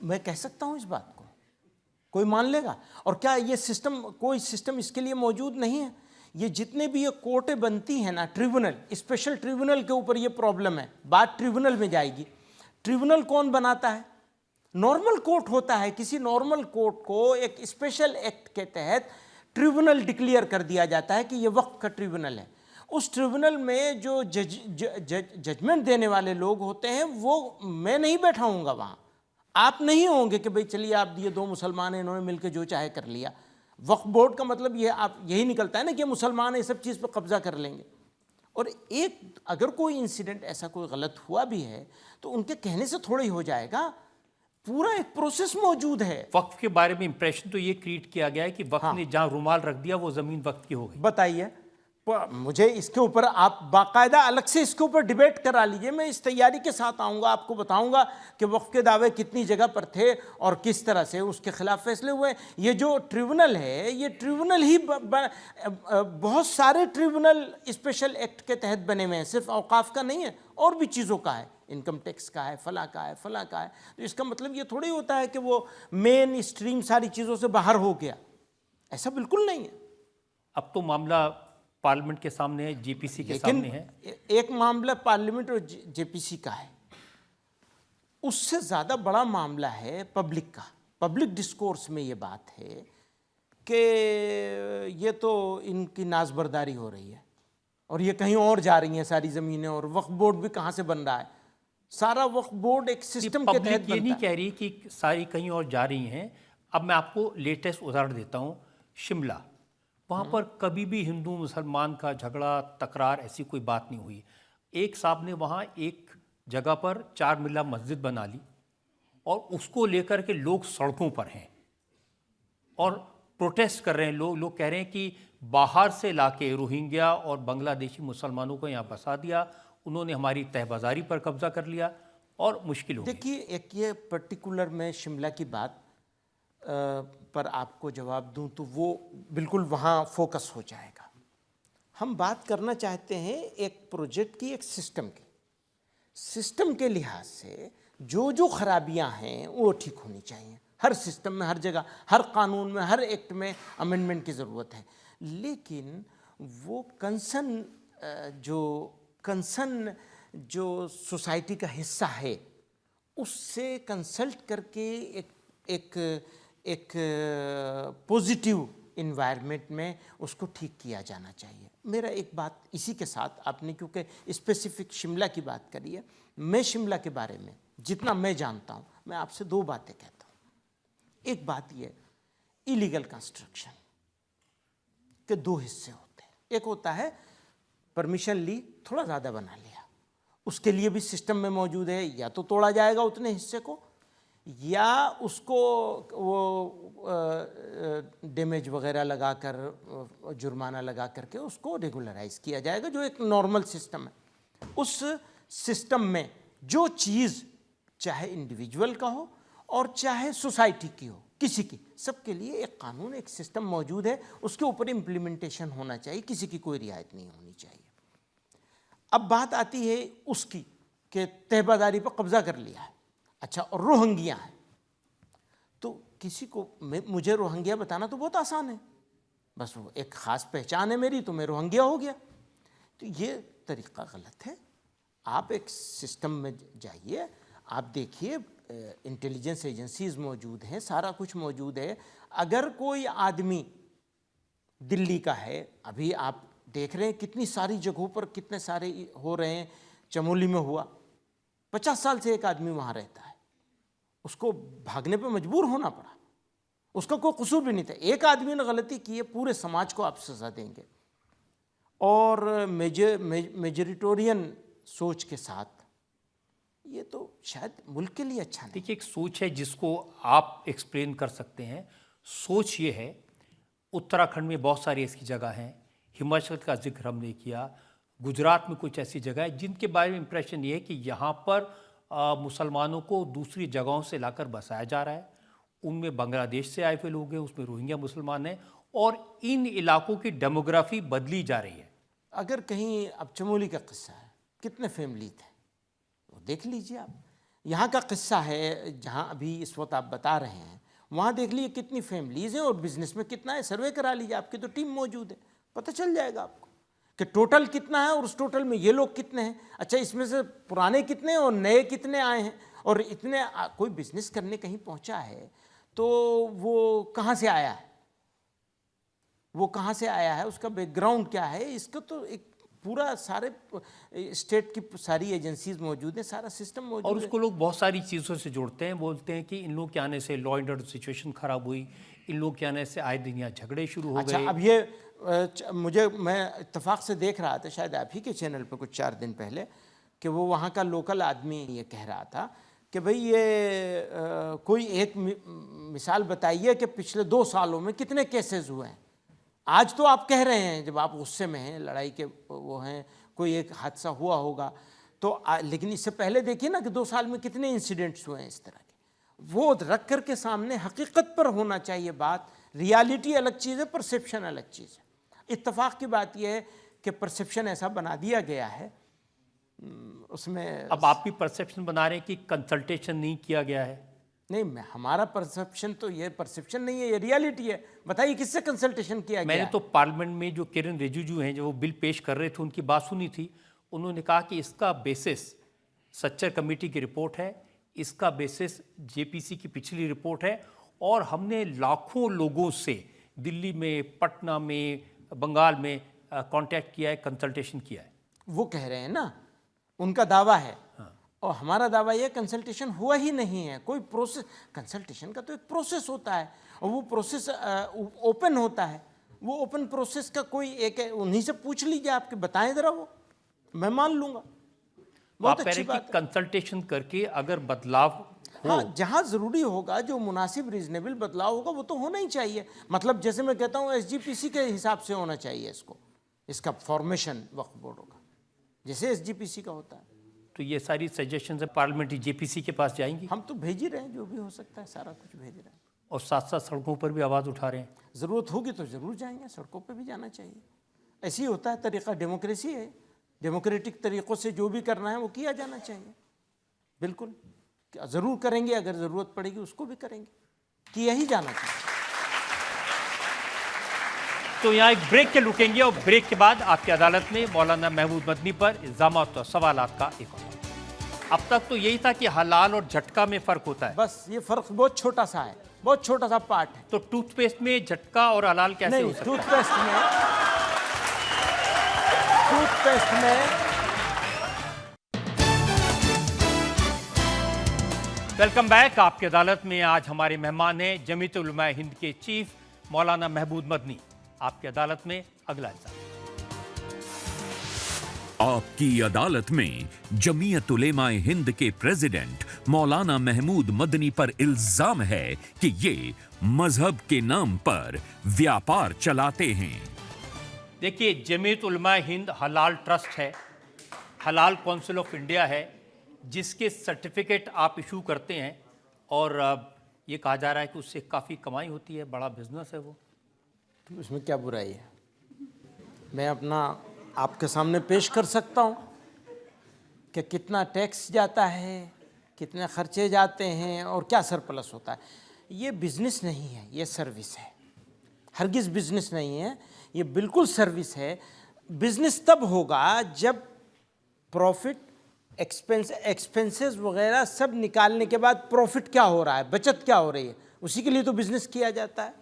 मैं कह सकता हूँ इस बात को? कोई मान लेगा? और क्या ये सिस्टम, कोई सिस्टम इसके लिए मौजूद नहीं है? ये जितने भी ये कोर्टें बनती हैं ना, ट्रिब्यूनल, स्पेशल ट्रिब्यूनल के ऊपर ये प्रॉब्लम है, बात ट्रिब्यूनल में जाएगी। ट्रिब्यूनल कौन बनाता है? नॉर्मल कोर्ट होता है। किसी नॉर्मल कोर्ट को एक स्पेशल एक्ट के तहत ट्रिब्यूनल डिक्लेयर कर दिया जाता है कि ये वक्फ का ट्रिब्यूनल है। उस ट्रिब्यूनल में जो जजमेंट देने वाले लोग होते हैं, वो मैं नहीं बैठा हूँगा वहाँ, आप नहीं होंगे कि भाई चलिए आप ये दो मुसलमान हैं, इन्होंने मिलकर जो चाहे कर लिया। वक्फ बोर्ड का मतलब ये आप यही निकलता है ना कि मुसलमान ये सब चीज़ पर कब्जा कर लेंगे। और एक अगर कोई इंसिडेंट ऐसा कोई गलत हुआ भी है तो उनके कहने से थोड़ा ही हो जाएगा, पूरा एक प्रोसेस मौजूद है। वक्फ के बारे में इंप्रेशन तो ये क्रिएट किया गया है कि वक्फ ने जहाँ रुमाल रख दिया वो ज़मीन वक्फ की हो गई। बताइए, मुझे इसके ऊपर आप बाकायदा अलग से इसके ऊपर डिबेट करा लीजिए, मैं इस तैयारी के साथ आऊँगा, आपको बताऊँगा कि वक्फ के दावे कितनी जगह पर थे और किस तरह से उसके खिलाफ फैसले हुए। ये जो ट्रिब्यूनल है, ये ट्रिब्यूनल ही बहुत सारे ट्रिब्यूनल स्पेशल एक्ट के तहत बने हुए हैं, सिर्फ औकाफ का नहीं है, और भी चीज़ों का है, इनकम टैक्स का है, फला का है, फला का है। तो इसका मतलब ये थोड़ी होता है कि वो मेन स्ट्रीम सारी चीज़ों से बाहर हो गया, ऐसा बिल्कुल नहीं है। अब तो मामला पार्लियामेंट के सामने है, जेपीसी के सामने है। एक मामला पार्लियामेंट और जेपीसी का है, उससे ज़्यादा बड़ा मामला है पब्लिक का। पब्लिक डिस्कोर्स में ये बात है कि ये तो इनकी नाजबरदारी हो रही है और ये कहीं और जा रही हैं सारी ज़मीनें, और वक्फ बोर्ड भी कहाँ से बन रहा है? सारा वक्फ बोर्ड एक सिस्टम के तहत बनता है। ये नहीं कह रही कि सारी कहीं और जा रही हैं। अब मैं आपको लेटेस्ट उदाहरण देता हूँ, शिमला, वहाँ पर कभी भी हिंदू मुसलमान का झगड़ा, तकरार, ऐसी कोई बात नहीं हुई। एक साहब ने वहाँ एक जगह पर 4 मिला मस्जिद बना ली और उसको लेकर के लोग सड़कों पर हैं और प्रोटेस्ट कर रहे हैं। लोग कह रहे हैं कि बाहर से लाके रोहिंग्या और बांग्लादेशी मुसलमानों को यहाँ बसा दिया, उन्होंने हमारी तहबाजारी पर कब्जा कर लिया और मुश्किल हो गई। देखिए, एक ये पर्टिकुलर मैं शिमला की बात पर आपको जवाब दूं तो वो बिल्कुल वहाँ फोकस हो जाएगा। हम बात करना चाहते हैं एक प्रोजेक्ट की, एक सिस्टम के लिहाज से जो खराबियां हैं वो ठीक होनी चाहिए। हर सिस्टम में, हर जगह, हर कानून में, हर एक्ट में अमेंडमेंट की ज़रूरत है, लेकिन वो कंसर्न जो सोसाइटी का हिस्सा है उससे कंसल्ट करके एक पॉजिटिव इन्वायरमेंट में उसको ठीक किया जाना चाहिए। मेरा एक बात इसी के साथ, आपने क्योंकि स्पेसिफिक शिमला की बात करी है, मैं शिमला के बारे में जितना मैं जानता हूँ, मैं आपसे 2 बातें कहता हूँ। एक बात ये, इलीगल कंस्ट्रक्शन के 2 हिस्से होते हैं। एक होता है परमिशन ली, थोड़ा ज़्यादा बना लिया, उसके लिए भी सिस्टम में मौजूद है, या तो तोड़ा जाएगा उतने हिस्से को, या उसको वो डैमेज वगैरह लगाकर, जुर्माना लगा करके उसको रेगुलराइज किया जाएगा, जो एक नॉर्मल सिस्टम है। उस सिस्टम में जो चीज़ चाहे इंडिविजुअल का हो और चाहे सोसाइटी की हो, किसी की, सबके लिए एक कानून, एक सिस्टम मौजूद है, उसके ऊपर इम्प्लीमेंटेशन होना चाहिए, किसी की कोई रियायत नहीं होनी चाहिए। अब बात आती है उसकी कि तहबादारी पर कब्जा कर लिया है, अच्छा, और रोहिंग्या है, तो किसी को, मुझे रोहिंग्या बताना तो बहुत आसान है, बस वो एक ख़ास पहचान है मेरी, तो मैं रोहिंग्या हो गया। तो ये तरीक़ा गलत है। आप एक सिस्टम में जाइए, आप देखिए इंटेलिजेंस एजेंसीज मौजूद हैं, सारा कुछ मौजूद है। अगर कोई आदमी दिल्ली का है, अभी आप देख रहे हैं कितनी सारी जगहों पर कितने सारे हो रहे हैं, चमोली में हुआ, 50 साल से एक आदमी वहाँ रहता है, उसको भागने पे मजबूर होना पड़ा, उसका कोई कसूर भी नहीं था। एक आदमी ने गलती की है, पूरे समाज को आप सजा देंगे। और मेजोरिटोरियन सोच के साथ ये तो शायद मुल्क के लिए अच्छा नहीं। देखिए, एक सोच है जिसको आप एक्सप्लेन कर सकते हैं। सोच ये है, उत्तराखंड में बहुत सारी ऐसी जगह हैं, हिमाचल का जिक्र हमने किया, गुजरात में कुछ ऐसी जगह है जिनके बारे में इंप्रेशन ये है कि यहाँ पर मुसलमानों को दूसरी जगहों से लाकर बसाया जा रहा है। उनमें बांग्लादेश से आए हुए लोग हैं, उसमें रोहिंग्या मुसलमान हैं, और इन इलाकों की डेमोग्राफी बदली जा रही है। अगर कहीं अब चमोली का किस्सा है, कितने फैमिली थे वो देख लीजिए आप। यहाँ का किस्सा है जहाँ अभी इस वक्त आप बता रहे हैं, वहाँ देख लीजिए कितनी फैमिलीज हैं और बिजनेस में कितना है। सर्वे करा लीजिए, आपकी तो टीम मौजूद है, पता चल जाएगा आपको कि टोटल कितना है और उस टोटल में ये लोग कितने हैं। अच्छा, इसमें से पुराने कितने और नए कितने आए हैं, और इतने कोई बिजनेस करने कहीं पहुँचा है तो वो कहाँ से आया है, वो कहाँ से आया है, उसका बैकग्राउंड क्या है। इसका तो एक पूरा सारे स्टेट की सारी एजेंसीज मौजूद हैं, सारा सिस्टम मौजूद है। और उसको लोग बहुत सारी चीज़ों से जोड़ते हैं, बोलते हैं कि इन लोग के आने से लॉ एंड ऑर्डर सिचुएशन खराब हुई, इन लोग के आने से आए दिन यहाँ झगड़े शुरू हो गए। अच्छा, अब ये मैं इत्तेफाक से देख रहा था, शायद आप ही के चैनल पर कुछ 4 दिन पहले, कि वो वहाँ का लोकल आदमी ये कह रहा था कि भाई ये कोई एक मिसाल बताइए कि पिछले 2 सालों में कितने केसेस हुए हैं। आज तो आप कह रहे हैं, जब आप गुस्से में हैं, लड़ाई के वो हैं, कोई एक हादसा हुआ होगा तो लेकिन इससे पहले देखिए ना कि 2 साल में कितने इंसिडेंट्स हुए हैं इस तरह के। वो रख कर के सामने हकीकत पर होना चाहिए बात। रियलिटी अलग चीज़ है, परसेप्शन अलग चीज़ है। इत्तेफाक की बात यह है कि परसेप्शन ऐसा बना दिया गया है उसमें। अब आप भी परसेप्शन बना रहे हैं कि कंसल्टेशन नहीं किया गया है। नहीं, हमारा परसेप्शन तो ये परसेप्शन नहीं है, ये रियलिटी है। बताइए किससे कंसल्टेशन किया गया? मैंने तो पार्लियामेंट में जो किरण रिजिजू हैं, जो वो बिल पेश कर रहे थे, उनकी बात सुनी थी। उन्होंने कहा कि इसका बेसिस सच्चर कमेटी की रिपोर्ट है, इसका बेसिस जेपीसी की पिछली रिपोर्ट है, और हमने लाखों लोगों से दिल्ली में, पटना में, बंगाल में कांटेक्ट किया है, कंसल्टेशन किया है। वो कह रहे हैं ना, उनका दावा है। हाँ। और हमारा दावा यह कंसल्टेशन हुआ ही नहीं है। कोई प्रोसेस, कंसल्टेशन का तो एक प्रोसेस होता है और वो प्रोसेस ओपन होता है। वो ओपन प्रोसेस का कोई एक है, उन्हीं से पूछ लीजिए, आपके बताएं जरा, वो मैं मान लूंगा। बहुत अच्छी बात। कंसल्टेशन करके अगर बदलाव हो, हाँ, जहाँ ज़रूरी होगा, जो मुनासिब रीजनेबल बदलाव होगा वो तो होना ही चाहिए। मतलब जैसे मैं कहता हूँ एसजीपीसी के हिसाब से होना चाहिए इसको, इसका फॉर्मेशन वक्फ बोर्डों का जैसे एसजीपीसी का होता है। तो ये सारी सजेशंस पार्लियामेंट्री जेपीसी के पास जाएंगी। हम तो भेज ही रहे हैं, जो भी हो सकता है सारा कुछ भेज रहे हैं, और साथ साथ सड़कों पर भी आवाज़ उठा रहे हैं। ज़रूरत होगी तो ज़रूर जाएंगे, सड़कों पे भी जाना चाहिए। ऐसे ही होता है, तरीक़ा डेमोक्रेसी है। डेमोक्रेटिक तरीक़ों से जो भी करना है वो किया जाना चाहिए। बिल्कुल ज़रूर करेंगे, अगर ज़रूरत पड़ेगी उसको भी करेंगे, किया ही जाना चाहिए। तो यहाँ एक ब्रेक के रुकेंगे, और ब्रेक के बाद आपकी अदालत में मौलाना महमूद मदनी पर इल्ज़ामात और सवालात का एक और। अब तक तो यही था कि हलाल और झटका में फ़र्क होता है। बस ये फ़र्क बहुत छोटा सा है, बहुत छोटा सा पार्ट है। तो टूथपेस्ट में झटका और हलाल कैसे हो सकता है? टूथपेस्ट में वेलकम बैक। आपकी अदालत में आज हमारे मेहमान हैं जमीयत उलमा हिंद के चीफ मौलाना महमूद मदनी। आपकी अदालत में अगला हिस्सा। आपकी अदालत में जमीयत उलेमा हिंद के प्रेसिडेंट मौलाना महमूद मदनी पर इल्जाम है कि ये मजहब के नाम पर व्यापार चलाते हैं। देखिए, जमीयत उलमा हिंद हलाल ट्रस्ट है, हलाल काउंसिल ऑफ इंडिया है, जिसके सर्टिफिकेट आप इशू करते हैं, और ये कहा जा रहा है कि उससे काफ़ी कमाई होती है, बड़ा बिजनेस है वो। तो उसमें क्या बुराई है? मैं अपना आपके सामने पेश कर सकता हूँ कि कितना टैक्स जाता है, कितने खर्चे जाते हैं और क्या सरप्लस होता है। ये बिज़नेस नहीं है, ये सर्विस है। हरगिज़ बिज़नेस नहीं है, ये बिल्कुल सर्विस है। बिज़नेस तब होगा जब प्रॉफिट एक्सपेंसेस वगैरह सब निकालने के बाद प्रॉफिट क्या हो रहा है, बचत क्या हो रही है, उसी के लिए तो बिजनेस किया जाता है।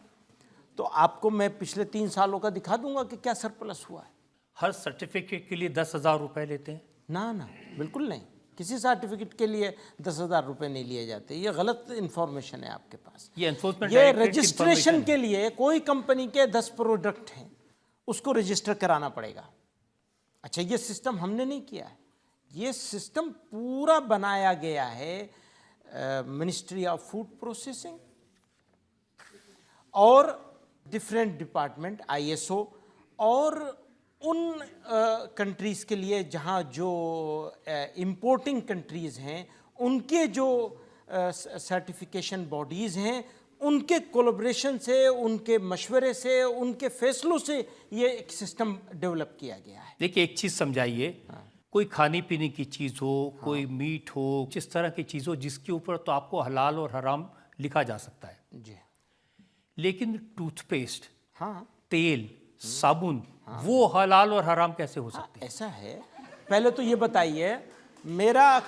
तो आपको मैं पिछले 3 सालों का दिखा दूंगा कि क्या सरप्लस हुआ है। हर सर्टिफिकेट के लिए 10,000 रुपए लेते हैं? ना ना, बिल्कुल नहीं। किसी सर्टिफिकेट के लिए 10,000 रुपए नहीं लिए जाते। ये गलत इन्फॉर्मेशन है आपके पास। ये एनफोर्समेंट ये रजिस्ट्रेशन के लिए कोई कंपनी के 10 प्रोडक्ट हैं, उसको रजिस्टर कराना पड़ेगा। अच्छा, ये सिस्टम हमने नहीं किया है, ये सिस्टम पूरा बनाया गया है मिनिस्ट्री ऑफ फूड प्रोसेसिंग और डिफरेंट डिपार्टमेंट, ISO, और उन कंट्रीज़ के लिए जहाँ जो इंपोर्टिंग कंट्रीज़ हैं उनके जो सर्टिफिकेशन बॉडीज़ हैं, उनके कोलैबोरेशन से, उनके मशवरे से, उनके फैसलों से ये एक सिस्टम डेवलप किया गया है। देखिए, एक चीज़ समझाइए, कोई खाने पीने की चीज़ हो, कोई मीट हो, जिस तरह की चीज़ हो जिसके ऊपर तो आपको हलाल और हराम लिखा जा सकता है जी, लेकिन टूथपेस्ट, हाँ, तेल, साबुन, वो हलाल और हराम कैसे हो सकते हैं? ऐसा है। पहले तो ये बताइए, मेरा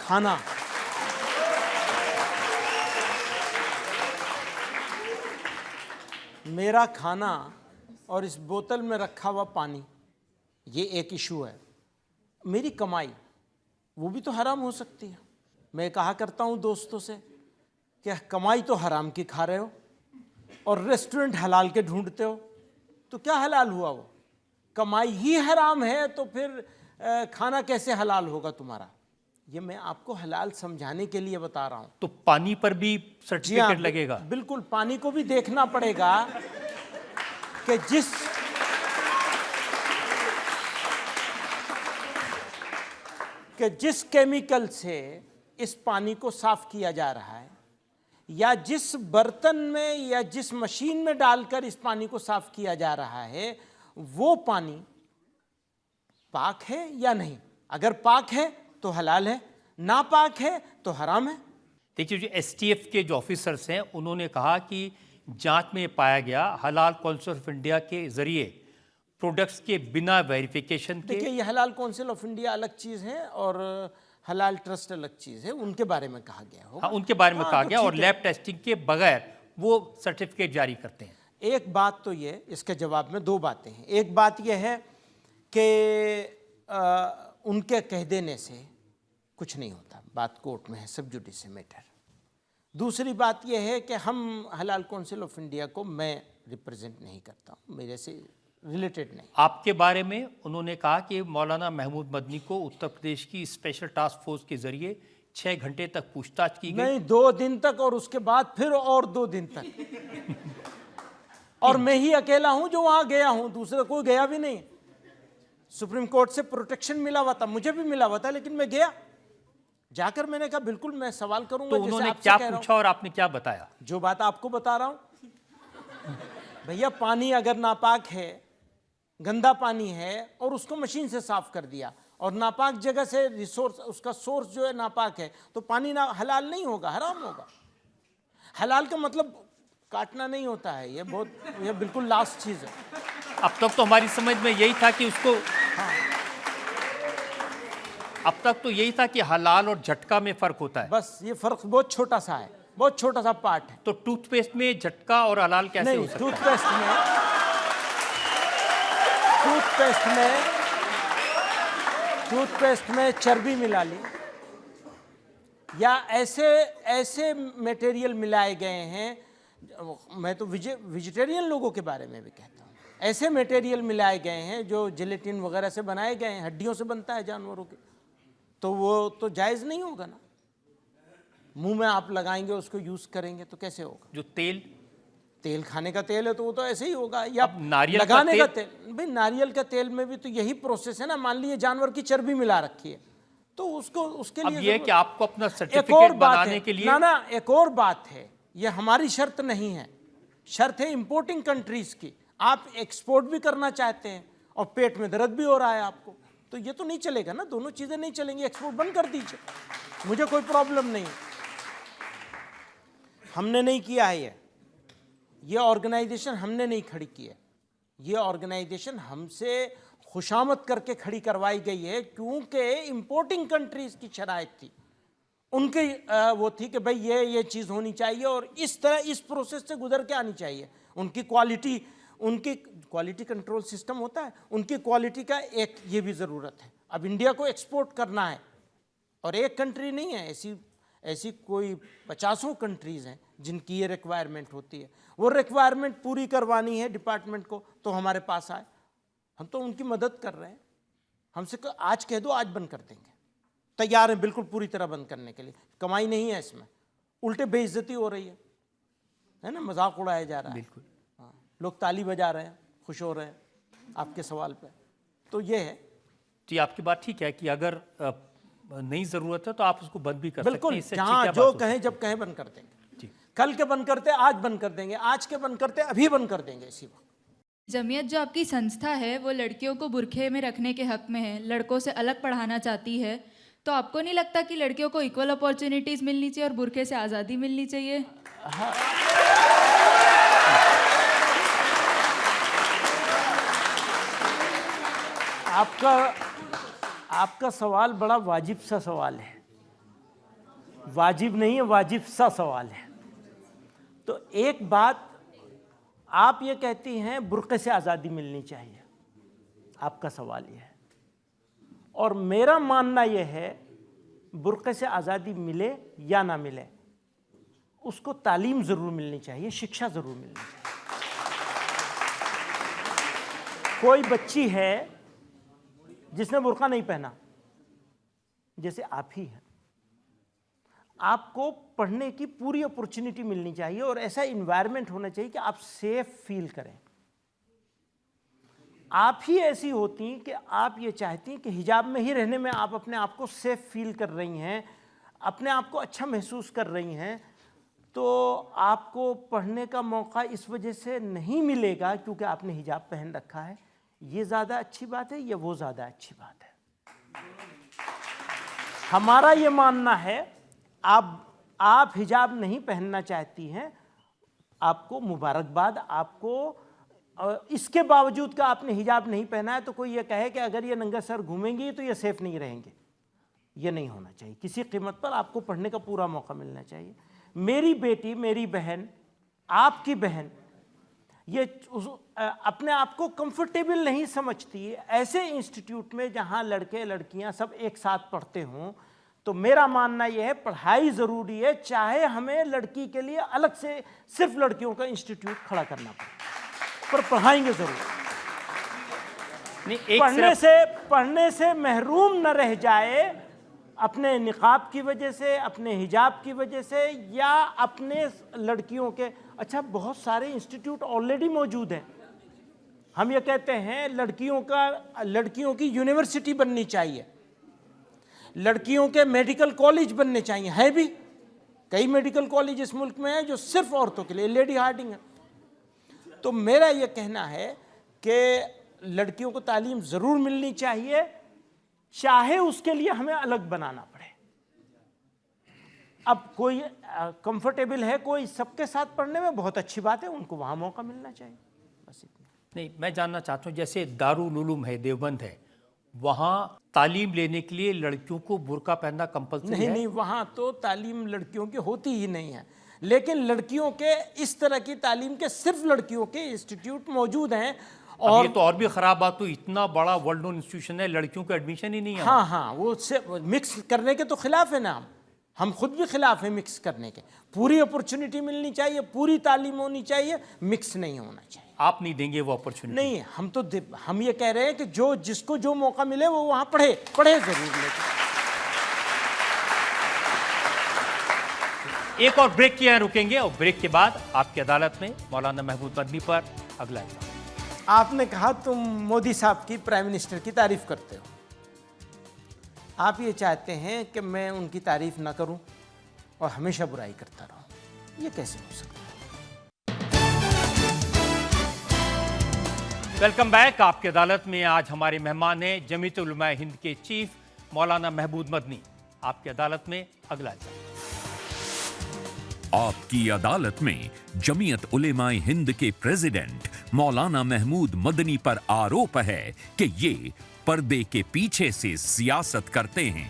खाना और इस बोतल में रखा हुआ पानी, ये एक इशू है। मेरी कमाई, वो भी तो हराम हो सकती है। मैं कहा करता हूँ दोस्तों से कि कमाई तो हराम की खा रहे हो और रेस्टोरेंट हलाल के ढूंढते हो, तो क्या हलाल हुआ? वो कमाई ही हराम है तो फिर खाना कैसे हलाल होगा तुम्हारा? ये मैं आपको हलाल समझाने के लिए बता रहा हूँ। तो पानी पर भी सर्टिफिकेट लगेगा? बिल्कुल, पानी को भी देखना पड़ेगा कि जिस केमिकल से इस पानी को साफ किया जा रहा है, या जिस बर्तन में या जिस मशीन में डालकर इस पानी को साफ किया जा रहा है, वो पानी पाक है या नहीं। अगर पाक है तो हलाल है, ना पाक है तो हराम है। देखिए, जो STF के जो ऑफिसर्स हैं उन्होंने कहा कि जांच में पाया गया हलाल काउंसिल ऑफ इंडिया के जरिए प्रोडक्ट्स के बिना वेरिफिकेशन के। देखिए, ये हलाल काउंसिल ऑफ इंडिया अलग चीज़ है और हलाल ट्रस्ट अलग चीज़ है, उनके बारे में कहा गया होगा। हाँ, उनके बारे में कहा तो गया, और लैब टेस्टिंग के बगैर वो सर्टिफिकेट जारी करते हैं। एक बात तो ये, इसके जवाब में 2 बातें हैं। एक बात ये है कि उनके कह देने से कुछ नहीं होता, बात कोर्ट में है, सब जुडिस मैटर। दूसरी बात यह है कि हम हलाल काउंसिल ऑफ इंडिया को मैं रिप्रेजेंट नहीं करता हूँ, मेरे से रिलेटेड नहीं। आपके बारे में उन्होंने कहा कि मौलाना महमूद मदनी को उत्तर प्रदेश की स्पेशल टास्क फोर्स के जरिए 6 घंटे तक पूछताछ की गई। नहीं, 2 दिन तक, और उसके बाद फिर और 2 दिन तक। और मैं ही अकेला हूं जो वहां गया हूं, दूसरा कोई गया भी नहीं। सुप्रीम कोर्ट से प्रोटेक्शन मिला हुआ था, मुझे भी मिला हुआ था, लेकिन मैं गया। जाकर मैंने कहा बिल्कुल मैं सवाल करूंगा। तो उन्होंने क्या पूछा और आपने क्या बताया? जो बात आपको बता रहा हूं। भैया, पानी अगर नापाक है, गंदा पानी है, और उसको मशीन से साफ कर दिया, और नापाक जगह से रिसोर्स, उसका सोर्स जो है नापाक है, तो पानी ना हलाल नहीं होगा, हराम होगा। हलाल का मतलब काटना नहीं होता है, ये बिल्कुल लास्ट चीज है। अब तक तो हमारी समझ में यही था कि उसको, अब तक तो यही था कि हलाल और झटका में फर्क होता है। बस ये फर्क बहुत छोटा सा है, बहुत छोटा सा पार्ट है। तो टूथपेस्ट में झटका और हलाल कैसे हो सकता है? टूथपेस्ट में चर्बी मिला ली, या ऐसे मटेरियल मिलाए गए हैं, मैं तो वेजिटेरियन लोगों के बारे में भी कहता हूँ, ऐसे मटेरियल मिलाए गए हैं जो जिलेटिन वगैरह से बनाए गए हैं, हड्डियों से बनता है जानवरों के, तो वो तो जायज़ नहीं होगा ना। मुंह में आप लगाएंगे, उसको यूज़ करेंगे तो कैसे होगा? जो तेल खाने का तेल है तो वो तो ऐसे ही होगा। या नारियल लगाने का तेल, भाई नारियल का तेल में भी तो यही प्रोसेस है ना। मान लीजिए जानवर की चर्बी मिला रखी है, तो उसके लिए अब ये कि आपको अपना सर्टिफिकेट बनाने के लिए, ना एक और बात है, ये हमारी शर्त नहीं है, शर्त है इंपोर्टिंग कंट्रीज की। आप एक्सपोर्ट भी करना चाहते हैं और पेट में दर्द भी हो रहा है आपको, तो ये तो नहीं चलेगा ना, दोनों चीजें नहीं चलेंगी। एक्सपोर्ट बंद कर दीजिए, मुझे कोई प्रॉब्लम नहीं। हमने नहीं किया है ये ऑर्गेनाइजेशन हमने नहीं खड़ी की है। ये ऑर्गेनाइजेशन हमसे खुशामद करके खड़ी करवाई गई है, क्योंकि इंपोर्टिंग कंट्रीज की शराइत थी, उनकी वो थी कि भाई ये चीज़ होनी चाहिए और इस तरह इस प्रोसेस से गुजर के आनी चाहिए। उनकी क्वालिटी कंट्रोल सिस्टम होता है, उनकी क्वालिटी का एक ये भी ज़रूरत है। अब इंडिया को एक्सपोर्ट करना है, और एक कंट्री नहीं है, ऐसी कोई 50 कंट्रीज़ हैं जिनकी ये रिक्वायरमेंट होती है। वो रिक्वायरमेंट पूरी करवानी है डिपार्टमेंट को, तो हमारे पास आए, हम तो उनकी मदद कर रहे हैं। हमसे आज कह दो, आज बंद कर देंगे, तैयार हैं बिल्कुल पूरी तरह बंद करने के लिए। कमाई नहीं है इसमें, उल्टे बेइज्जती हो रही है ना, मजाक उड़ाया जा रहा है। बिल्कुल। हाँ, लोग ताली बजा रहे हैं, खुश हो रहे हैं आपके सवाल पे। तो ये है जी, आपकी बात ठीक है कि अगर नई ज़रूरत है तो आप उसको बंद भी कर सकते हैं। बिल्कुल, इससे जहाँ अच्छी क्या जो बात हो कहें सकती जब कहें बंद कर देंगे। जी। कल के बंद करते आज बंद कर देंगे, आज के बंद करते अभी बंद कर देंगे इसी वक्त। जमीयत जो आपकी संस्था है वो लड़कियों को बुरखे में रखने के हक में है, लड़कों से अलग पढ़ाना चाहती है, तो आपको नहीं लगता कि लड़कियों को इक्वल अपॉर्चुनिटीज़ मिलनी चाहिए और बुरखे से आज़ादी मिलनी चाहिए? आपका सवाल बड़ा वाजिब सा सवाल है। वाजिब नहीं है, वाजिब सा सवाल है। तो एक बात, आप ये कहती हैं बुर्के से आज़ादी मिलनी चाहिए, आपका सवाल ये है, और मेरा मानना ये है बुर्के से आज़ादी मिले या ना मिले, उसको तालीम ज़रूर मिलनी चाहिए, शिक्षा ज़रूर मिलनी चाहिए। कोई बच्ची है जिसने बुर्का नहीं पहना, जैसे आप ही हैं, आपको पढ़ने की पूरी अपॉर्चुनिटी मिलनी चाहिए और ऐसा इन्वायरमेंट होना चाहिए कि आप सेफ फील करें। आप ही ऐसी होती कि आप ये चाहती कि हिजाब में ही रहने में आप अपने आप को सेफ फील कर रही हैं, अपने आप को अच्छा महसूस कर रही हैं, तो आपको पढ़ने का मौका इस वजह से नहीं मिलेगा क्योंकि आपने हिजाब पहन रखा है। ये ज़्यादा अच्छी बात है या वो ज़्यादा अच्छी बात है? हमारा ये मानना है, आप हिजाब नहीं पहनना चाहती हैं, आपको मुबारकबाद। आपको इसके बावजूद का आपने हिजाब नहीं पहना है तो कोई ये कहे कि अगर ये नंगा सर घूमेंगी तो ये सेफ नहीं रहेंगे, ये नहीं होना चाहिए। किसी कीमत पर आपको पढ़ने का पूरा मौका मिलना चाहिए। मेरी बेटी, मेरी बहन, आपकी बहन ये अपने आप को कंफर्टेबल नहीं समझती ऐसे इंस्टीट्यूट में जहाँ लड़के लड़कियाँ सब एक साथ पढ़ते हों, तो मेरा मानना यह है पढ़ाई ज़रूरी है, चाहे हमें लड़की के लिए अलग से सिर्फ लड़कियों का इंस्टीट्यूट खड़ा करना पड़े, पर पढ़ाएंगे ज़रूर। पढ़ने से महरूम न रह जाए अपने निकाब की वजह से, अपने हिजाब की वजह से, या अपने लड़कियों के। अच्छा, बहुत सारे इंस्टीट्यूट ऑलरेडी मौजूद हैं। हम ये कहते हैं लड़कियों की यूनिवर्सिटी बननी चाहिए, लड़कियों के मेडिकल कॉलेज बनने चाहिए। है भी कई मेडिकल कॉलेज इस मुल्क में हैं जो सिर्फ औरतों के लिए, लेडी हार्डिंग है। तो मेरा ये कहना है कि लड़कियों को तालीम ज़रूर मिलनी चाहिए, चाहे उसके लिए हमें अलग बनाना पड़े। अब कोई कंफर्टेबल है कोई सबके साथ पढ़ने में, बहुत अच्छी बात है, उनको वहाँ मौका मिलना चाहिए, बस इतना। नहीं, मैं जानना चाहता हूँ, जैसे दारुल उलूम है, देवबंद है, वहाँ तालीम लेने के लिए लड़कियों को बुर्का पहनना कंपल्सरी है? नहीं, वहाँ तो तालीम लड़कियों की होती ही नहीं है, लेकिन लड़कियों के इस तरह की तालीम के सिर्फ लड़कियों के इंस्टीट्यूट मौजूद हैं। और ये तो और भी ख़राब बात, तो इतना बड़ा वर्ल्ड नोन इंस्टीट्यूशन है, लड़कियों को एडमिशन ही नहीं है। हाँ, वो मिक्स करने के तो खिलाफ है ना, हम खुद भी खिलाफ हैं मिक्स करने के। पूरी अपॉर्चुनिटी मिलनी चाहिए, पूरी तालीम होनी चाहिए, मिक्स नहीं होना चाहिए। आप नहीं देंगे वो अपॉर्चुनिटी? नहीं, हम ये कह रहे हैं कि जिसको जो मौका मिले वो वहाँ पढ़े ज़रूर। लेकिन एक और ब्रेक के यहाँ रुकेंगे और ब्रेक के बाद आपकी अदालत में मौलाना महबूब मदनी पर अगला एग्जाम। आपने कहा तुम मोदी साहब की, प्राइम मिनिस्टर की तारीफ करते हो, आप ये चाहते हैं कि मैं उनकी तारीफ ना करूं और हमेशा बुराई करता रहूं, ये कैसे हो सकता है? Welcome back. आपकी अदालत में आज हमारे मेहमान हैं जमीयत उलमा हिंद के चीफ मौलाना महबूब मदनी। आपकी अदालत में अगला एग्जाम। आपकी अदालत में जमीयत उलेमाए हिंद के प्रेसिडेंट मौलाना महमूद मदनी पर आरोप है कि ये पर्दे के पीछे से सियासत करते हैं।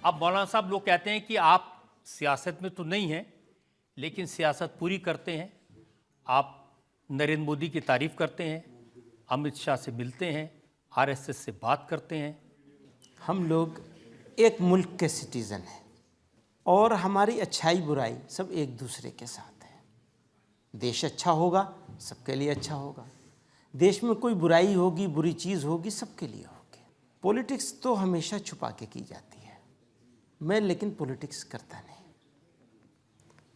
अब मौलाना साहब, लोग कहते हैं कि आप सियासत में तो नहीं हैं, लेकिन सियासत पूरी करते हैं। आप नरेंद्र मोदी की तारीफ करते हैं, अमित शाह से मिलते हैं, आरएसएस से बात करते हैं। हम लोग एक मुल्क के सिटीज़न हैं और हमारी अच्छाई बुराई सब एक दूसरे के साथ है। देश अच्छा होगा, सबके लिए अच्छा होगा। देश में कोई बुराई होगी, बुरी चीज़ होगी, सबके लिए होगी। पॉलिटिक्स तो हमेशा छुपा के की जाती है। मैं लेकिन पॉलिटिक्स करता नहीं।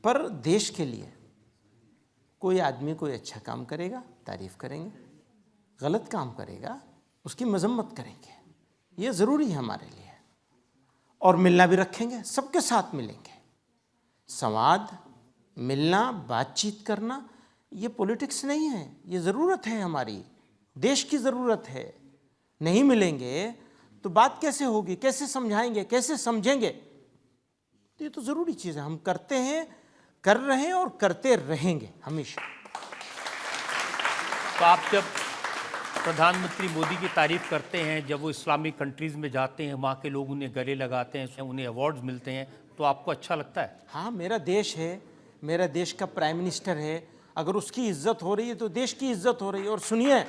पर देश के लिए कोई आदमी कोई अच्छा काम करेगा, तारीफ़ करेंगे, गलत काम करेगा, उसकी मजम्मत करेंगे। ये ज़रूरी है हमारे लिए। और मिलना भी रखेंगे, सबके साथ मिलेंगे। संवाद, मिलना, बातचीत करना, ये पॉलिटिक्स नहीं है, ये ज़रूरत है, हमारी देश की ज़रूरत है। नहीं मिलेंगे तो बात कैसे होगी, कैसे समझाएंगे, कैसे समझेंगे? तो ये तो ज़रूरी चीज़ है। हम करते हैं, कर रहे हैं और करते रहेंगे हमेशा। तो आप जब प्रधानमंत्री मोदी की तारीफ करते हैं, जब वो इस्लामिक कंट्रीज़ में जाते हैं, वहाँ के लोग उन्हें गले लगाते हैं, उन्हें अवार्ड्स मिलते हैं, तो आपको अच्छा लगता है? हाँ, मेरा देश है, मेरा देश का प्राइम मिनिस्टर है। अगर उसकी इज्जत हो रही है तो देश की इज्जत हो रही है। और सुनिए,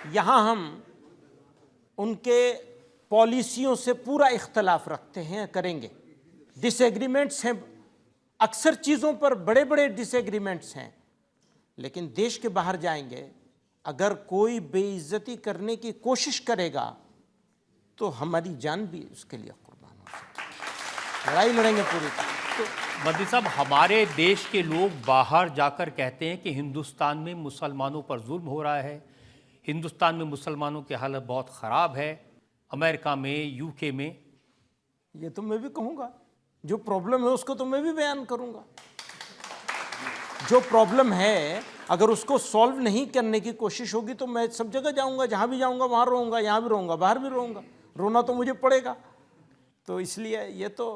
यहाँ हम उनके पॉलिसियों से पूरा इख्तलाफ रखते हैं, करेंगे। डिसएग्रीमेंट्स हैं, अक्सर चीज़ों पर बड़े बड़े डिसएग्रीमेंट्स हैं, लेकिन देश के बाहर जाएंगे, अगर कोई बेइज्जती करने की कोशिश करेगा तो हमारी जान भी उसके लिए कुर्बान हो सकती है। लड़ाई लड़ेंगे पूरी। तो मदनी साहब, हमारे देश के लोग बाहर जाकर कहते हैं कि हिंदुस्तान में मुसलमानों पर जुल्म हो रहा है, हिंदुस्तान में मुसलमानों की हालत बहुत ख़राब है, अमेरिका में, यूके में। ये तो मैं भी कहूँगा, जो प्रॉब्लम है उसको तो मैं भी बयान करूँगा। जो प्रॉब्लम है अगर उसको सॉल्व नहीं करने की कोशिश होगी तो मैं सब जगह जाऊँगा, जहाँ भी जाऊँगा वहाँ रहूँगा, यहाँ भी रहूँगा, बाहर भी रहूँगा। रोना तो मुझे पड़ेगा। तो इसलिए ये तो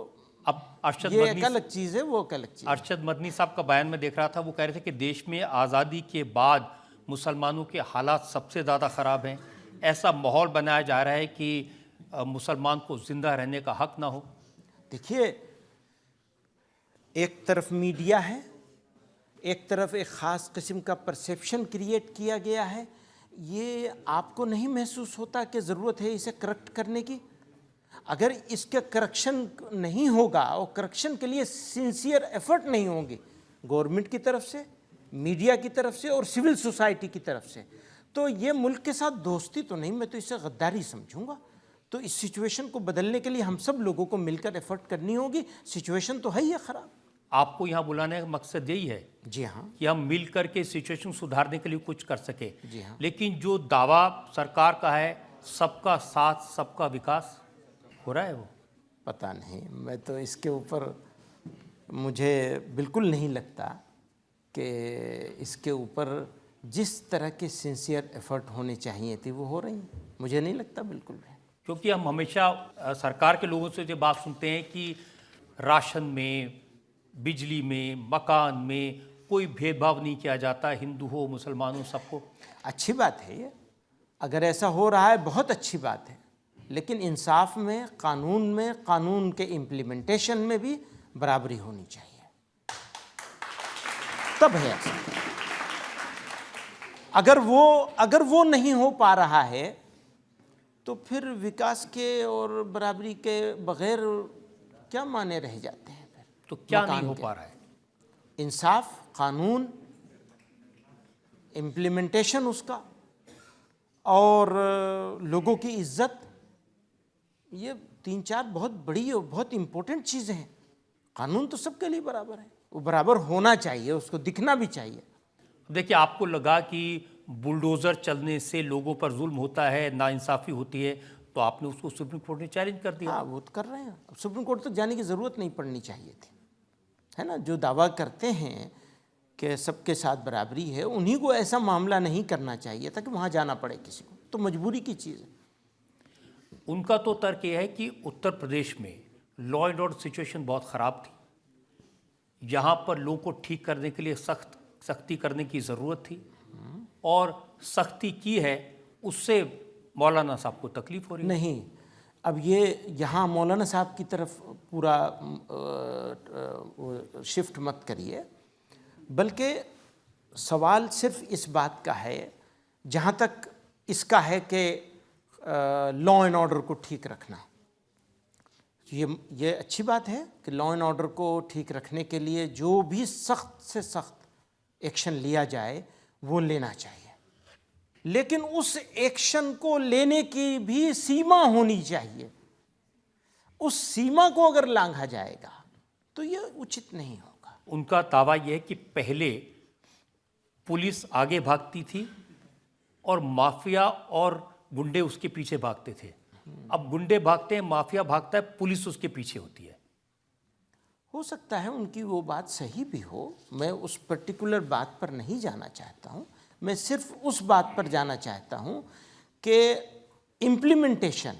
अब अरशद ये मदनी, एक अलग चीज़ है, वो एक अलग चीज़ है। अरशद मदनी साहब का बयान में देख रहा था, वो कह रहे थे कि देश में आज़ादी के बाद मुसलमानों के हालात सबसे ज़्यादा ख़राब हैं। ऐसा माहौल बनाया जा रहा है कि मुसलमान को ज़िंदा रहने का हक ना हो। देखिए, एक तरफ मीडिया है, एक तरफ एक ख़ास किस्म का परसेप्शन क्रिएट किया गया है। ये आपको नहीं महसूस होता कि ज़रूरत है इसे करेक्ट करने की? अगर इसके करेक्शन नहीं होगा और करेक्शन के लिए सिंसियर एफर्ट नहीं होंगे गवर्नमेंट की तरफ से, मीडिया की तरफ से और सिविल सोसाइटी की तरफ से, तो ये मुल्क के साथ दोस्ती तो नहीं, मैं तो इसे गद्दारी समझूंगा। तो इस सिचुएशन को बदलने के लिए हम सब लोगों को मिलकर एफर्ट करनी होगी। सिचुएशन तो है ही है ख़राब। आपको यहाँ बुलाने का मकसद यही है? जी हाँ, कि हम मिल करके सिचुएशन सुधारने के लिए कुछ कर सके। जी हाँ। लेकिन जो दावा सरकार का है, सबका साथ सबका विकास, हो रहा है वो? पता नहीं, मैं तो इसके ऊपर मुझे बिल्कुल नहीं लगता कि इसके ऊपर जिस तरह के सिंसियर एफर्ट होने चाहिए थे वो हो रही हैं। मुझे नहीं लगता बिल्कुल भी। क्योंकि हम हमेशा सरकार के लोगों से ये बात सुनते हैं कि राशन में, बिजली में, मकान में कोई भेदभाव नहीं किया जाता, हिंदू हो मुसलमान हो सबको। अच्छी बात है ये, अगर ऐसा हो रहा है बहुत अच्छी बात है, लेकिन इंसाफ में, कानून के इम्प्लीमेंटेशन में भी बराबरी होनी चाहिए, तब है ऐसा। अगर वो नहीं हो पा रहा है तो फिर विकास के और बराबरी के बगैर क्या माने रह जाते हैं फिर? तो क्या नहीं हो पा रहा है? इंसाफ, कानून, इम्प्लीमेंटेशन उसका, और लोगों की इज्जत, ये 3-4 बहुत बड़ी और बहुत इम्पोर्टेंट चीज़ें हैं। कानून तो सबके लिए बराबर है, वो बराबर होना चाहिए, उसको दिखना भी चाहिए। देखिए, आपको लगा कि बुलडोज़र चलने से लोगों पर जुल्म होता है, नाइंसाफ़ी होती है, तो आपने उसको सुप्रीम कोर्ट ने चैलेंज कर दिया। हाँ, वो तो कर रहे हैं। अब सुप्रीम कोर्ट तक जाने की ज़रूरत नहीं पड़नी चाहिए थी, है ना। जो दावा करते हैं कि सबके साथ बराबरी है, उन्हीं को ऐसा मामला नहीं करना चाहिए था कि वहाँ जाना पड़े किसी को, तो मजबूरी की चीज़ है। उनका तो तर्क यह है कि उत्तर प्रदेश में लॉ एंड ऑर्डर सिचुएशन बहुत ख़राब थी, यहाँ पर लोगों को ठीक करने के लिए सख्ती करने की ज़रूरत थी, और सख्ती की है, उससे मौलाना साहब को तकलीफ हो रही है। नहीं, अब ये यहाँ मौलाना साहब की तरफ पूरा शिफ्ट मत करिए, बल्कि सवाल सिर्फ इस बात का है, जहाँ तक इसका है कि लॉ एंड ऑर्डर को ठीक रखना, ये अच्छी बात है कि लॉ एंड ऑर्डर को ठीक रखने के लिए जो भी सख्त से सख्त एक्शन लिया जाए वो लेना चाहिए, लेकिन उस एक्शन को लेने की भी सीमा होनी चाहिए। उस सीमा को अगर लांघा जाएगा तो ये उचित नहीं होगा। उनका दावा यह है कि पहले पुलिस आगे भागती थी और माफिया और गुंडे उसके पीछे भागते थे, अब गुंडे भागते हैं, माफिया भागता है, पुलिस उसके पीछे होती है। हो सकता है उनकी वो बात सही भी हो, मैं उस पर्टिकुलर बात पर नहीं जाना चाहता हूँ, मैं सिर्फ उस बात पर जाना चाहता हूँ कि इम्प्लीमेंटेशन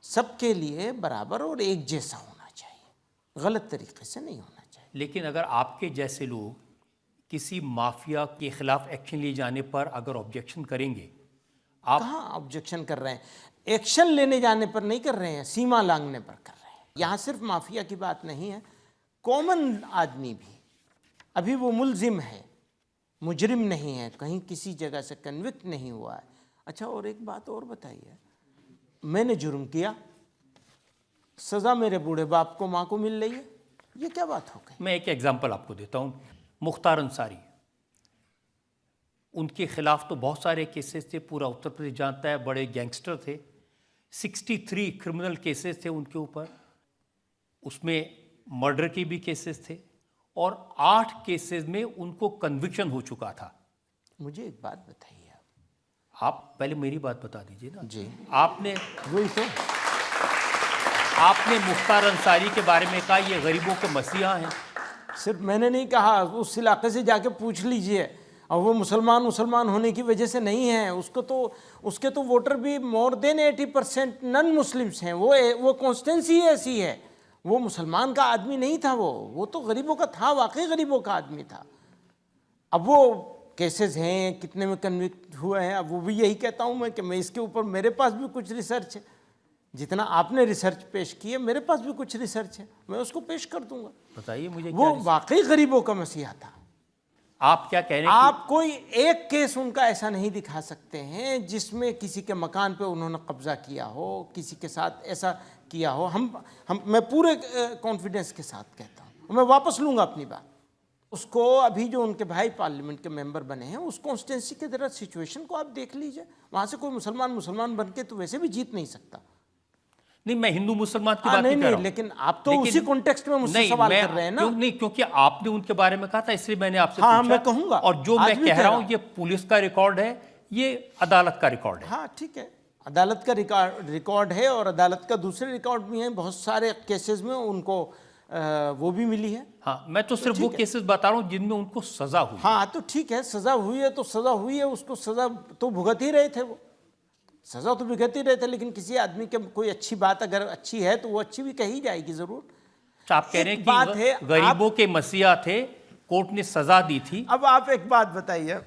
सबके लिए बराबर और एक जैसा होना चाहिए, गलत तरीके से नहीं होना चाहिए। लेकिन अगर आपके जैसे लोग किसी माफिया के खिलाफ एक्शन लिए जाने पर अगर ऑब्जेक्शन करेंगे, आप कहाँ ऑब्जेक्शन कर रहे हैं? एक्शन लेने जाने पर नहीं कर रहे हैं, सीमा लांघने पर कर रहे हैं। यहाँ सिर्फ माफिया की बात नहीं है, कॉमन आदमी भी, अभी वो मुलजिम है, मुजरिम नहीं है, कहीं किसी जगह से कन्विक्ट नहीं हुआ है। अच्छा, और एक बात और बताइए, मैंने जुर्म किया, सज़ा मेरे बूढ़े बाप को माँ को मिल रही है, ये क्या बात हो गई? मैं एक एग्जांपल आपको देता हूँ। मुख्तार अंसारी, उनके खिलाफ तो बहुत सारे केसेस थे, पूरा उत्तर प्रदेश जानता है, बड़े गैंगस्टर थे, 63 क्रिमिनल केसेस थे उनके ऊपर, उसमें मर्डर के भी केसेस थे, और 8 केसेस में उनको कन्विक्शन हो चुका था। मुझे एक बात बताइए, आप पहले मेरी बात बता दीजिए ना जी। आपने वही तो, आपने मुख्तार अंसारी के बारे में कहा ये गरीबों के मसीहा हैं। सिर्फ मैंने नहीं कहा, उस इलाके से जाके पूछ लीजिए, और वो मुसलमान होने की वजह से नहीं है, उसके तो वोटर भी मोर देन 80% नॉन मुस्लिम्स हैं। वो कॉन्स्टेंसी ऐसी है, वो मुसलमान का आदमी नहीं था, वो तो गरीबों का था, वाकई गरीबों का आदमी था। अब वो केसेस हैं, कितने में कन्विक्ट हुए हैं, अब वो भी यही कहता हूँ मैं कि मैं इसके ऊपर, मेरे पास भी कुछ रिसर्च है, जितना आपने रिसर्च पेश की है मेरे पास भी कुछ रिसर्च है, मैं उसको पेश कर दूंगा। बताइए मुझे, वो वाकई गरीबों का मसीहा था। आप क्या कह रहे हैं? आप कोई एक केस उनका ऐसा नहीं दिखा सकते हैं जिसमें किसी के मकान पे उन्होंने कब्जा किया हो, किसी के साथ ऐसा किया हो। मैं पूरे कॉन्फिडेंस के साथ कहता हूँ, मैं वापस लूँगा अपनी बात। उसको अभी जो उनके भाई पार्लियामेंट के मेंबर बने हैं, उस कॉन्स्टिट्यूंसी के तरह सिचुएशन को आप देख लीजिए, वहाँ से कोई मुसलमान बन के तो वैसे भी जीत नहीं सकता। नहीं, मैं हिंदू मुसलमान की बात नहीं कर रहा हूं। लेकिन आप तो उसी कॉन्टेक्स्ट में मुझसे सवाल कर रहे हैं ना। नहीं, क्योंकि आपने उनके बारे में कहा था, इसलिए मैंने आपसे पूछा। मैं कहूंगा, और जो मैं कह रहा हूं ये पुलिस का रिकॉर्ड है, ये अदालत का रिकॉर्ड है। हाँ ठीक है, अदालत का रिकॉर्ड है, और अदालत का दूसरे रिकॉर्ड भी हैं, बहुत सारे केसेस में उनको वो भी मिली है। हाँ, मैं तो सिर्फ वो केसेस बता रहा हूँ जिनमें उनको सजा हुई। हाँ तो ठीक है, सजा हुई है तो सजा हुई है, उसको सजा तो भुगत ही रहे थे, वो सजा तो भुगत ही रहे थे। लेकिन किसी आदमी के कोई अच्छी बात अगर अच्छी है तो वो अच्छी भी कही जाएगी जरूर। आप कह रहे हैं कि गरीबों के मसीहा थे, कोर्ट ने सजा दी थी। अब आप एक बात बताइए,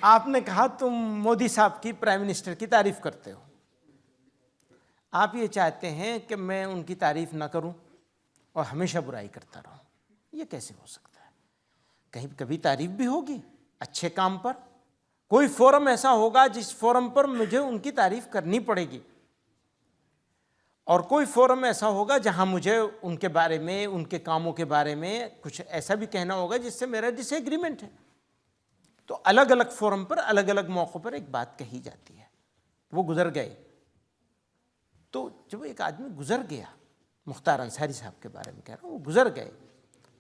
आपने कहा तुम मोदी साहब की, प्राइम मिनिस्टर की तारीफ करते हो, आप ये चाहते हैं कि मैं उनकी तारीफ ना करूं और हमेशा बुराई करता रहूं, ये कैसे हो सकता है? कहीं कभी तारीफ भी होगी अच्छे काम पर, कोई फोरम ऐसा होगा जिस फोरम पर मुझे उनकी तारीफ करनी पड़ेगी, और कोई फोरम ऐसा होगा जहां मुझे उनके बारे में, उनके कामों के बारे में कुछ ऐसा भी कहना होगा जिससे मेरा डिसएग्रीमेंट है। तो अलग अलग फोरम पर, अलग अलग मौक़ों पर एक बात कही जाती है। वो गुजर गए, तो जब एक आदमी गुजर गया, मुख्तार अंसारी साहब के बारे में कह रहा हूँ, वो गुजर गए,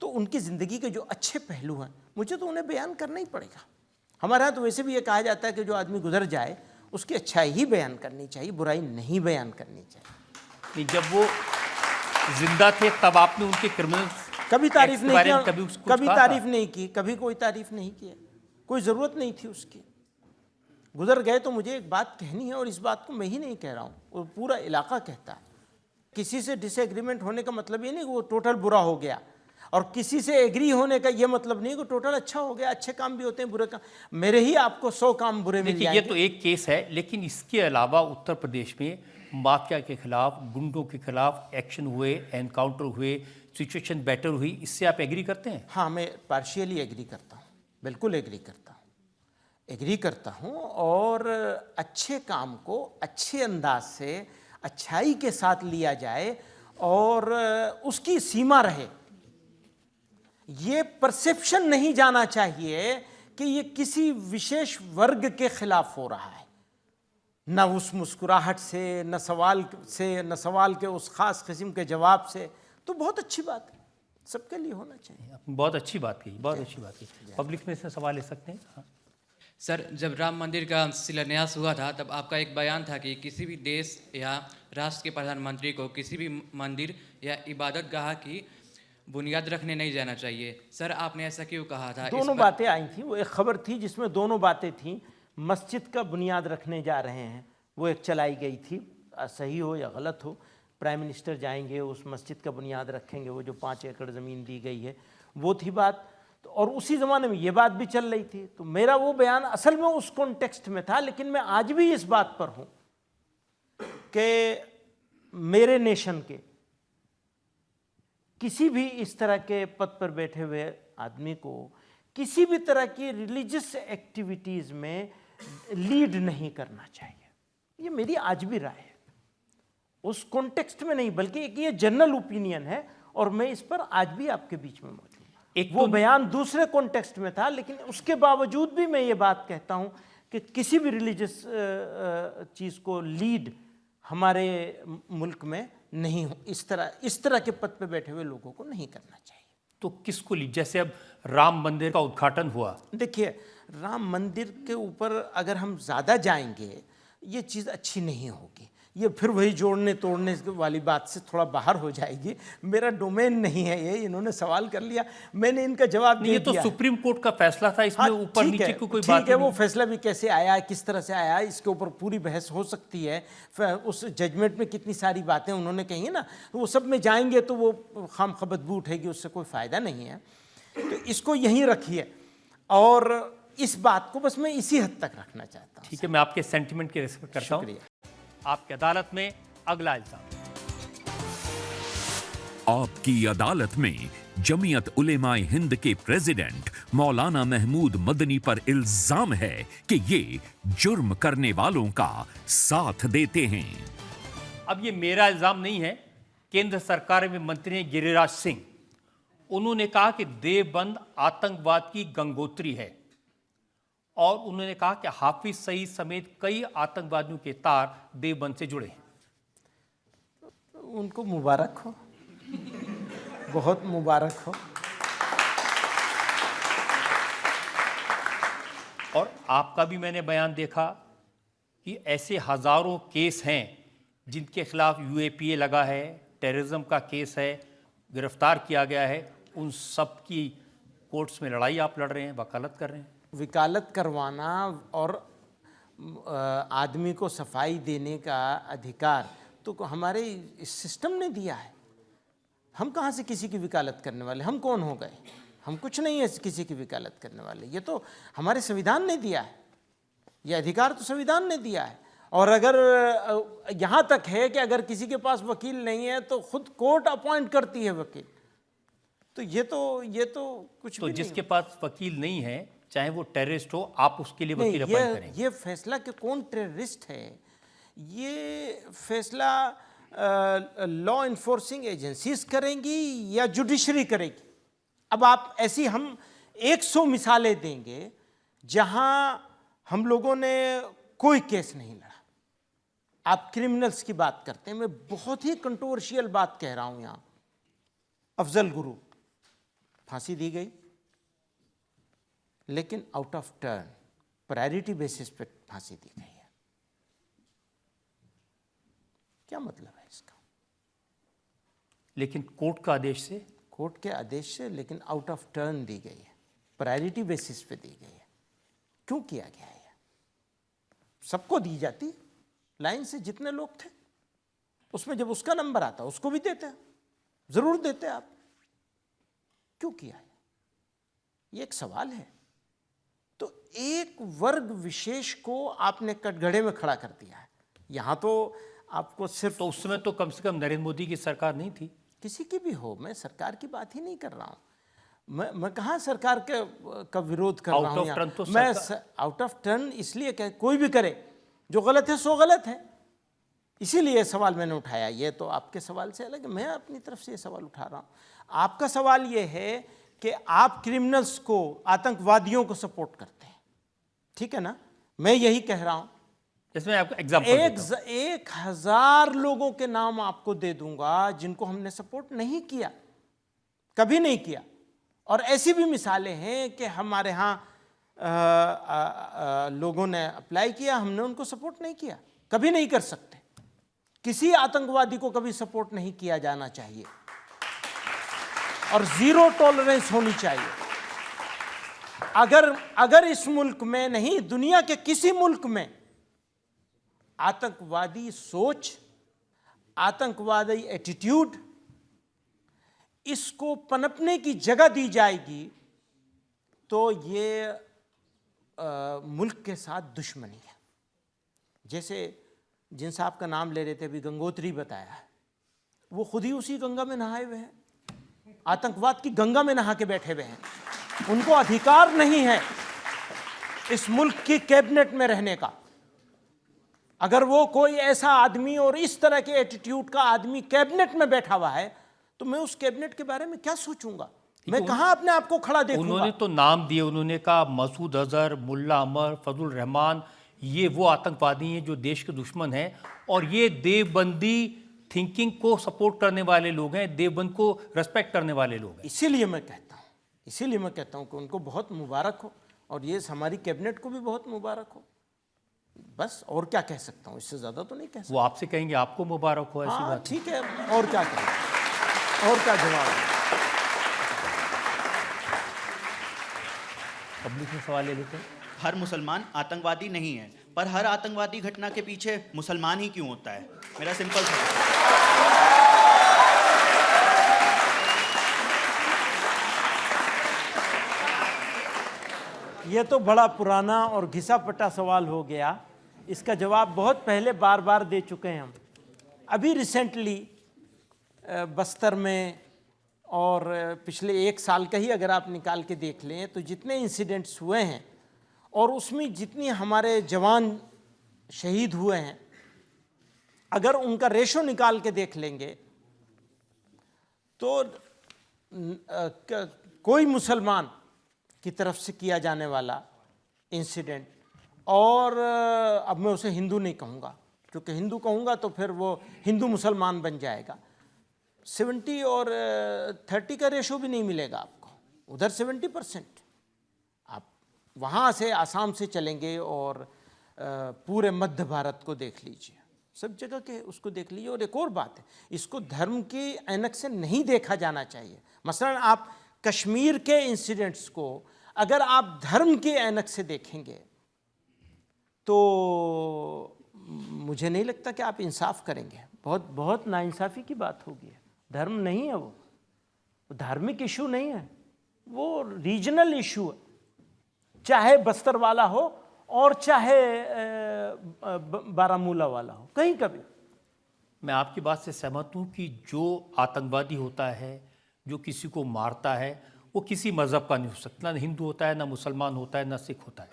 तो उनकी ज़िंदगी के जो अच्छे पहलू हैं मुझे तो उन्हें बयान करना ही पड़ेगा। हमारे यहाँ तो वैसे भी ये कहा जाता है कि जो आदमी गुजर जाए उसकी अच्छाई ही बयान करनी चाहिए, बुराई नहीं बयान करनी चाहिए। जब वो जिंदा थे तब आपने उनके क्रिमिनल कभी तारीफ नहीं की, कभी तारीफ नहीं की, कभी कोई तारीफ नहीं की, कोई ज़रूरत नहीं थी उसकी। गुजर गए तो मुझे एक बात कहनी है, और इस बात को मैं ही नहीं कह रहा हूँ, वो पूरा इलाका कहता है। किसी से डिसएग्रीमेंट होने का मतलब ये नहीं कि वो टोटल बुरा हो गया, और किसी से एग्री होने का ये मतलब नहीं कि टोटल अच्छा हो गया। अच्छे काम भी होते हैं, बुरे काम, मेरे ही आपको 100 काम बुरे मिल देखिए, जाएंगे। ये तो एक केस है, लेकिन इसके अलावा उत्तर प्रदेश में माफिया के खिलाफ, गुंडों के खिलाफ एक्शन हुए, एनकाउंटर हुए, सिचुएशन बेटर हुई, इससे आप एग्री करते हैं? हाँ, मैं पार्शियली एग्री करता हूँ, बिल्कुल एग्री करता हूँ। और अच्छे काम को अच्छे अंदाज से अच्छाई के साथ लिया जाए और उसकी सीमा रहे। ये परसेप्शन नहीं जाना चाहिए कि ये किसी विशेष वर्ग के खिलाफ हो रहा है, न उस मुस्कुराहट से, न सवाल के उस खास किस्म के जवाब से। तो बहुत अच्छी बात है, सबके लिए होना चाहिए। आपने बहुत अच्छी बात की, बहुत अच्छी बात की। पब्लिक में से सवाल ले सकते हैं? हाँ। सर, जब राम मंदिर का शिलान्यास हुआ था तब आपका एक बयान था कि किसी भी देश या राष्ट्र के प्रधानमंत्री को किसी भी मंदिर या इबादत गाह की बुनियाद रखने नहीं जाना चाहिए। सर, आपने ऐसा क्यों कहा था? दोनों बातें आई थी, वो एक खबर थी जिसमें दोनों बातें थी। मस्जिद का बुनियाद रखने जा रहे हैं, वो एक चलाई गई थी, सही हो या गलत हो, प्राइम मिनिस्टर जाएंगे, उस मस्जिद का बुनियाद रखेंगे, वो जो 5 एकड़ ज़मीन दी गई है, वो थी बात। तो और उसी ज़माने में ये बात भी चल रही थी। तो मेरा वो बयान असल में उस कॉन्टेक्स्ट में था, लेकिन मैं आज भी इस बात पर हूँ कि मेरे नेशन के किसी भी इस तरह के पद पर बैठे हुए आदमी को किसी भी तरह की रिलीजियस एक्टिविटीज़ में लीड नहीं करना चाहिए। ये मेरी आज भी राय है, उस कॉन्टेक्स्ट में नहीं, बल्कि एक ये जनरल ओपिनियन है, और मैं इस पर आज भी आपके बीच में मौजूद हूँ। एक वो बयान दूसरे कॉन्टेक्स्ट में था, लेकिन उसके बावजूद भी मैं ये बात कहता हूँ कि किसी भी रिलीजियस चीज़ को लीड हमारे मुल्क में नहीं हो, इस तरह के पद पे बैठे हुए लोगों को नहीं करना चाहिए। तो किसको लीड? जैसे अब राम मंदिर का उद्घाटन हुआ, देखिए, राम मंदिर के ऊपर अगर हम ज़्यादा जाएंगे ये चीज़ अच्छी नहीं होगी। ये फिर वही जोड़ने तोड़ने वाली बात से थोड़ा बाहर हो जाएगी। मेरा डोमेन नहीं है ये, इन्होंने सवाल कर लिया, मैंने इनका जवाब दे दिया। ये तो सुप्रीम कोर्ट का फैसला था, इसमें ऊपर नीचे की कोई बात नहीं। वो फैसला भी कैसे आया, किस तरह से आया, इसके ऊपर पूरी बहस हो सकती है। उस जजमेंट में कितनी सारी बातें उन्होंने कही है ना, वो सब में जाएंगे तो वो खामखा बदबू उठेगी, उससे कोई फ़ायदा नहीं है। तो इसको यहीं रखिए, और इस बात को बस मैं इसी हद तक रखना चाहता हूँ। ठीक है, मैं आपके सेंटिमेंट की रिस्पेक्ट करता हूँ। आपकी अदालत में अगला इल्जाम। आपकी अदालत में जमीयत उलेमाए हिंद के प्रेसिडेंट मौलाना महमूद मदनी पर इल्जाम है कि ये जुर्म करने वालों का साथ देते हैं। अब ये मेरा इल्जाम नहीं है, केंद्र सरकार में मंत्री हैं गिरिराज सिंह, उन्होंने कहा कि देवबंद आतंकवाद की गंगोत्री है, और उन्होंने कहा कि हाफिज सईद समेत कई आतंकवादियों के तार देवबंद से जुड़े हैं। उनको मुबारक हो, बहुत मुबारक हो। और आपका भी मैंने बयान देखा कि ऐसे हजारों केस हैं जिनके खिलाफ यूएपीए लगा है, टेररिज्म का केस है, गिरफ्तार किया गया है, उन सब की कोर्ट्स में लड़ाई आप लड़ रहे हैं, वकालत कर रहे हैं। वकालत करवाना और आदमी को सफाई देने का अधिकार तो हमारे इस सिस्टम ने दिया है। हम कहाँ से किसी की वकालत करने वाले, हम कौन हो गए? हम कुछ नहीं है किसी की वकालत करने वाले, ये तो हमारे संविधान ने दिया है, ये अधिकार तो संविधान ने दिया है। और अगर यहाँ तक है कि अगर किसी के पास वकील नहीं है तो खुद कोर्ट अपॉइंट करती है वकील। तो ये तो कुछ तो भी जिसके नहीं। पास वकील नहीं है, चाहे वो टेररिस्ट हो, आप उसके लिए वकील अपॉइंट करेंगे? ये फैसला कि कौन टेररिस्ट है, ये फैसला लॉ इन्फोर्सिंग एजेंसीज करेंगी या जुडिशरी करेगी। अब आप ऐसी हम 100 मिसालें देंगे जहां हम लोगों ने कोई केस नहीं लड़ा। आप क्रिमिनल्स की बात करते हैं, मैं बहुत ही कंट्रोवर्शियल बात कह रहा हूं यहां। अफजल गुरु फांसी दी गई, लेकिन out of turn priority basis पे फांसी दी गई है। क्या मतलब है इसका? लेकिन कोर्ट का आदेश से, कोर्ट के आदेश से, लेकिन आउट ऑफ टर्न दी गई है, प्रायोरिटी बेसिस पे दी गई है। क्यों किया गया है? सबको दी जाती लाइन से, जितने लोग थे उसमें जब उसका नंबर आता उसको भी देते हैं, जरूर देते आप। क्यों किया है? ये एक सवाल है। तो एक वर्ग विशेष को आपने कटघरे में खड़ा कर दिया है। यहां तो आपको सिर्फ, तो उस समय तो कम से कम नरेंद्र मोदी की सरकार नहीं थी। किसी की भी हो, मैं सरकार की बात ही नहीं कर रहा हूं। मैं कहाँ सरकार का विरोध कर रहा हूं? मैं आउट ऑफ टर्न इसलिए कह, कोई भी करे, जो गलत है सो गलत है, इसीलिए सवाल मैंने उठाया। ये तो आपके सवाल से अलग है, मैं अपनी तरफ से ये सवाल उठा रहा हूं। आपका सवाल ये है कि आप क्रिमिनल्स को, आतंकवादियों को सपोर्ट करते हैं, ठीक है ना? मैं यही कह रहा हूं। इसमें आपको एग्जाम्पल 1000 लोगों के नाम आपको दे दूंगा जिनको हमने सपोर्ट नहीं किया, कभी नहीं किया। और ऐसी भी मिसालें हैं कि हमारे यहाँ लोगों ने अप्लाई किया, हमने उनको सपोर्ट नहीं किया, कभी नहीं कर सकते। किसी आतंकवादी को कभी सपोर्ट नहीं किया जाना चाहिए और जीरो टॉलरेंस होनी चाहिए। अगर इस मुल्क में नहीं, दुनिया के किसी मुल्क में आतंकवादी सोच, आतंकवादी एटीट्यूड, इसको पनपने की जगह दी जाएगी तो ये मुल्क के साथ दुश्मनी है। जैसे जिन साहब का नाम ले रहे थे अभी, गंगोत्री बताया है, वो खुद ही उसी गंगा में नहाए हुए हैं, आतंकवाद की गंगा में नहा के बैठे हुए हैं। उनको अधिकार नहीं है इस मुल्क की कैबिनेट में रहने का। अगर वो कोई ऐसा आदमी और इस तरह के एटीट्यूड का आदमी कैबिनेट में बैठा हुआ है तो मैं उस कैबिनेट के बारे में क्या सोचूंगा? मैं कहां अपने आप को खड़ा देखूंगा? उन्होंने तो नाम दिए, उन्होंने कहा मसूद अजहर, मुल्ला अमर, फजल रहमान, ये वो आतंकवादी हैं जो देश के दुश्मन हैं, और ये देवबंदी थिंकिंग को सपोर्ट करने वाले लोग हैं, देवबंद को रेस्पेक्ट करने वाले लोग हैं। इसीलिए मैं कहता हूं कि उनको बहुत मुबारक हो, और ये हमारी कैबिनेट को भी बहुत मुबारक हो। बस और क्या कह सकता हूं, इससे ज्यादा तो नहीं कह सकता। वो आपसे कहेंगे आपको मुबारक हो, ऐसी बात ठीक है, और क्या कहें, और क्या जवाब है? पब्लिक में सवाल ले लेते हैं। हर मुसलमान आतंकवादी नहीं है, पर हर आतंकवादी घटना के पीछे मुसलमान ही क्यों होता है? मेरा सिंपल सा। ये तो बड़ा पुराना और घिसा पटा सवाल हो गया। इसका जवाब बहुत पहले बार बार दे चुके हैं हम। अभी रिसेंटली बस्तर में और पिछले 1 साल का ही अगर आप निकाल के देख लें तो जितने इंसिडेंट्स हुए हैं और उसमें जितनी हमारे जवान शहीद हुए हैं, अगर उनका रेशो निकाल के देख लेंगे तो कोई मुसलमान की तरफ से किया जाने वाला इंसिडेंट, और अब मैं उसे हिंदू नहीं कहूँगा क्योंकि हिंदू कहूँगा तो फिर वो हिंदू मुसलमान बन जाएगा, 70 और 30 का रेशो भी नहीं मिलेगा आपको। उधर 70%। आप वहाँ से आसाम से चलेंगे और पूरे मध्य भारत को देख लीजिए, सब जगह के उसको देख लीजिए। और एक और बात है, इसको धर्म की ऐनक से नहीं देखा जाना चाहिए। मसलन आप कश्मीर के इंसिडेंट्स को अगर आप धर्म की ऐनक से देखेंगे तो मुझे नहीं लगता कि आप इंसाफ करेंगे। बहुत बहुत नाइंसाफ़ी की बात होगी। धर्म नहीं है वो धार्मिक इशू नहीं है, वो रीजनल इशू है, चाहे बस्तर वाला हो और चाहे बारामूला वाला हो, कहीं का भी। मैं आपकी बात से सहमत हूँ कि जो आतंकवादी होता है, जो किसी को मारता है, वो किसी मज़हब का नहीं हो सकता, ना हिंदू होता है, ना मुसलमान होता है, ना सिख होता है।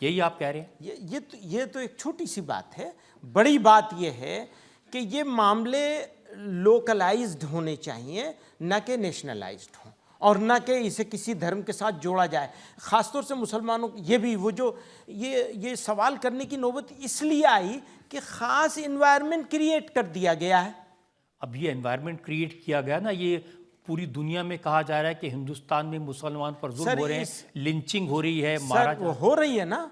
यही आप कह रहे हैं? ये तो एक छोटी सी बात है। बड़ी बात ये है कि ये मामले लोकलाइज्ड होने चाहिए, ना कि नेशनलाइज्ड हों, और ना कि इसे किसी धर्म के साथ जोड़ा जाए। ख़ासतौर से मुसलमानों, ये भी वो जो ये सवाल करने की नौबत इसलिए आई कि ख़ास इन्वायरमेंट क्रिएट कर दिया गया है। अब ये एनवायरनमेंट क्रिएट किया गया ना, ये पूरी दुनिया में कहा जा रहा है कि हिंदुस्तान में मुसलमान पर जुल्म हो रहे हैं, लिंचिंग हो रही है, मारा जा हो रही है ना।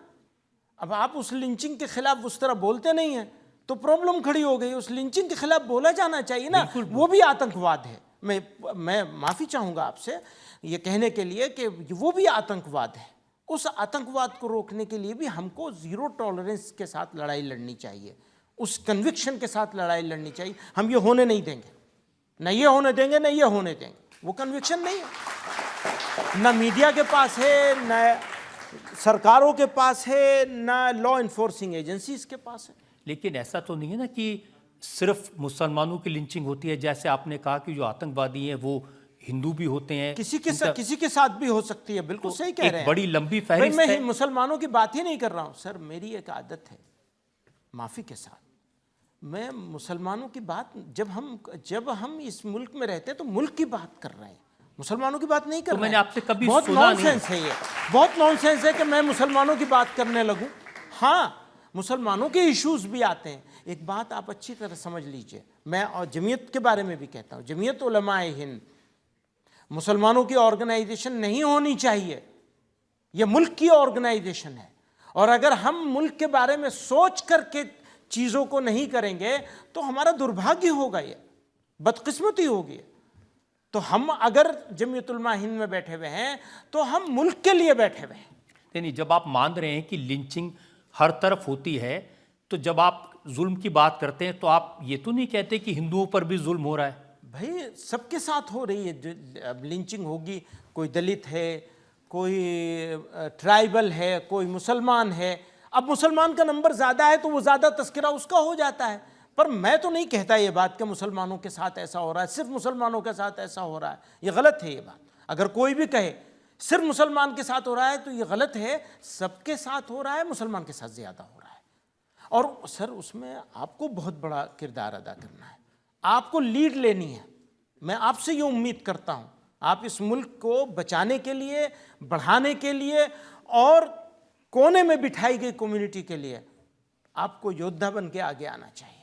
अब आप उस लिंचिंग के खिलाफ उस तरह बोलते नहीं हैं तो प्रॉब्लम खड़ी हो गई। उस लिंचिंग के खिलाफ बोला जाना चाहिए ना, वो भी आतंकवाद है। मैं माफ़ी चाहूँगा आपसे ये कहने के लिए कि वो भी आतंकवाद है, उस आतंकवाद को रोकने के लिए भी हमको ज़ीरो टॉलरेंस के साथ लड़ाई लड़नी चाहिए, उस कन्विक्शन के साथ लड़ाई लड़नी चाहिए। हम ये होने नहीं देंगे, न ये होने देंगे, न ये होने देंगे। वो कन्विक्शन नहीं है, न मीडिया के पास है, न सरकारों के पास है, न लॉ इन्फोर्सिंग एजेंसीज के पास है। लेकिन ऐसा तो नहीं है ना कि सिर्फ मुसलमानों की लिंचिंग होती है। जैसे आपने कहा कि जो आतंकवादी हैं वो हिंदू भी होते हैं, किसी के साथ भी हो सकती है। बिल्कुल सही कह रहे हैं। बड़ी लंबी फहरिस्त मैं है। मुसलमानों की बात ही नहीं कर रहा हूं सर। मेरी एक आदत है, माफी के साथ, मैं मुसलमानों की बात, जब हम इस मुल्क में रहते हैं तो मुल्क की बात कर रहे हैं, मुसलमानों की बात नहीं कर रहे हैं। मैंने आपसे कभी बहुत सुना नहीं। नॉनसेंस है ये, बहुत नॉनसेंस है कि मैं मुसलमानों की बात करने लगूं। हाँ, मुसलमानों के इश्यूज भी आते हैं। एक बात आप अच्छी तरह समझ लीजिए, मैं और जमीयत के बारे में भी कहता हूँ, जमीयत उलमाए हिंद मुसलमानों की ऑर्गेनाइजेशन नहीं होनी चाहिए, यह मुल्क की ऑर्गेनाइजेशन है। और अगर हम मुल्क के बारे में सोच करके चीज़ों को नहीं करेंगे तो हमारा दुर्भाग्य होगा, ये बदकिस्मती होगी। तो हम अगर जमीयत उलमा हिंद में बैठे हुए हैं तो हम मुल्क के लिए बैठे हुए हैं। नहीं, जब आप मान रहे हैं कि लिंचिंग हर तरफ होती है, तो जब आप जुल्म की बात करते हैं तो आप ये तो नहीं कहते कि हिंदुओं पर भी जुल्म हो रहा है? भाई सबके साथ हो रही है। अब लिंचिंग होगी, कोई दलित है, कोई ट्राइबल है, कोई मुसलमान है। अब मुसलमान का नंबर ज़्यादा है तो वो ज़्यादा तस्करा उसका हो जाता है। पर मैं तो नहीं कहता ये बात कि मुसलमानों के साथ ऐसा हो रहा है, सिर्फ मुसलमानों के साथ ऐसा हो रहा है। ये गलत है ये बात। अगर कोई भी कहे सिर्फ मुसलमान के साथ हो रहा है तो ये गलत है। सबके साथ हो रहा है, मुसलमान के साथ ज़्यादा हो रहा है। और सर उसमें आपको बहुत बड़ा किरदार अदा करना है, आपको लीड लेनी है। मैं आपसे ये उम्मीद करता हूँ, आप इस मुल्क को बचाने के लिए, बढ़ाने के लिए और कोने में बिठाई गई कम्युनिटी के लिए आपको योद्धा बन के आगे आना चाहिए।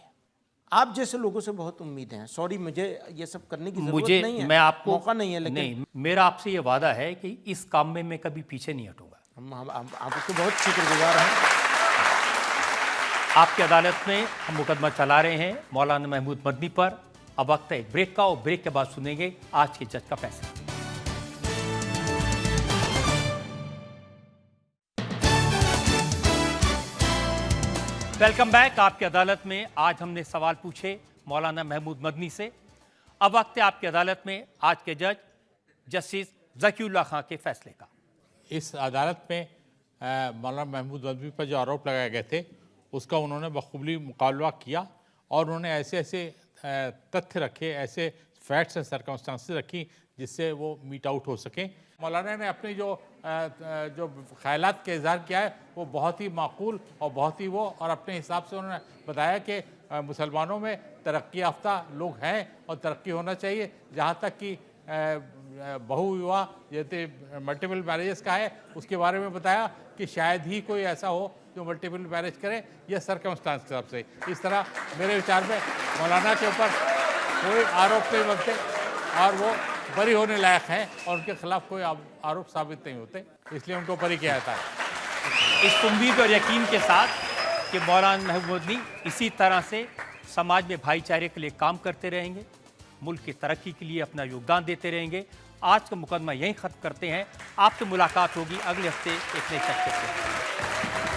आप जैसे लोगों से बहुत उम्मीदें हैं। सॉरी, मुझे ये सब करने की जरूरत नहीं है, मैं आपको मौका नहीं है, लेकिन नहीं, मेरा आपसे ये वादा है कि इस काम में मैं कभी पीछे नहीं हटूंगा। हम आपको बहुत शुक्रगुजार हैं। आपकी अदालत में हम मुकदमा चला रहे हैं मौलाना महमूद मदनी पर। अब वक्त है एक ब्रेक का, और ब्रेक के बाद सुनेंगे आज के जज का फैसला। Welcome back. आपकी अदालत में आज हमने सवाल पूछे मौलाना महमूद मदनी से। अब वक्त है आपकी अदालत में आज के जज जस्टिस ज़कीउल्लाह खां के फैसले का। इस अदालत में मौलाना महमूद मदनी पर जो आरोप लगाए गए थे उसका उन्होंने बखूबी मुकाबला किया और उन्होंने ऐसे ऐसे तथ्य रखे, ऐसे फैक्ट्स एंड सर्कमस्टांसेस रखी जिससे वो मीट आउट हो सकें। मौलाना ने अपनी जो ख्यालात का इजहार किया है वो बहुत ही माकूल और बहुत ही वो, और अपने हिसाब से उन्होंने बताया कि मुसलमानों में तरक्की याफ्ता लोग हैं और तरक्की होना चाहिए। जहाँ तक कि बहुविवाह जैसे मल्टीपल मैरिजेस का है, उसके बारे में बताया कि शायद ही कोई ऐसा हो जो मल्टीपल मैरिज करे, यह सर्कमस्टांस के हिसाब से। इस तरह मेरे विचार में मौलाना के ऊपर कोई आरोप नहीं बनते और वो बरी होने लायक हैं और उनके खिलाफ कोई आरोप साबित नहीं होते, इसलिए उनको बरी किया जाता है। इस उम्मीद और यकीन के साथ कि मौलाना महमूद मदनी इसी तरह से समाज में भाईचारे के लिए काम करते रहेंगे, मुल्क की तरक्की के लिए अपना योगदान देते रहेंगे। आज का मुकदमा यहीं ख़त्म करते हैं। आपसे मुलाकात होगी अगले हफ्ते एक नए चर्चे से।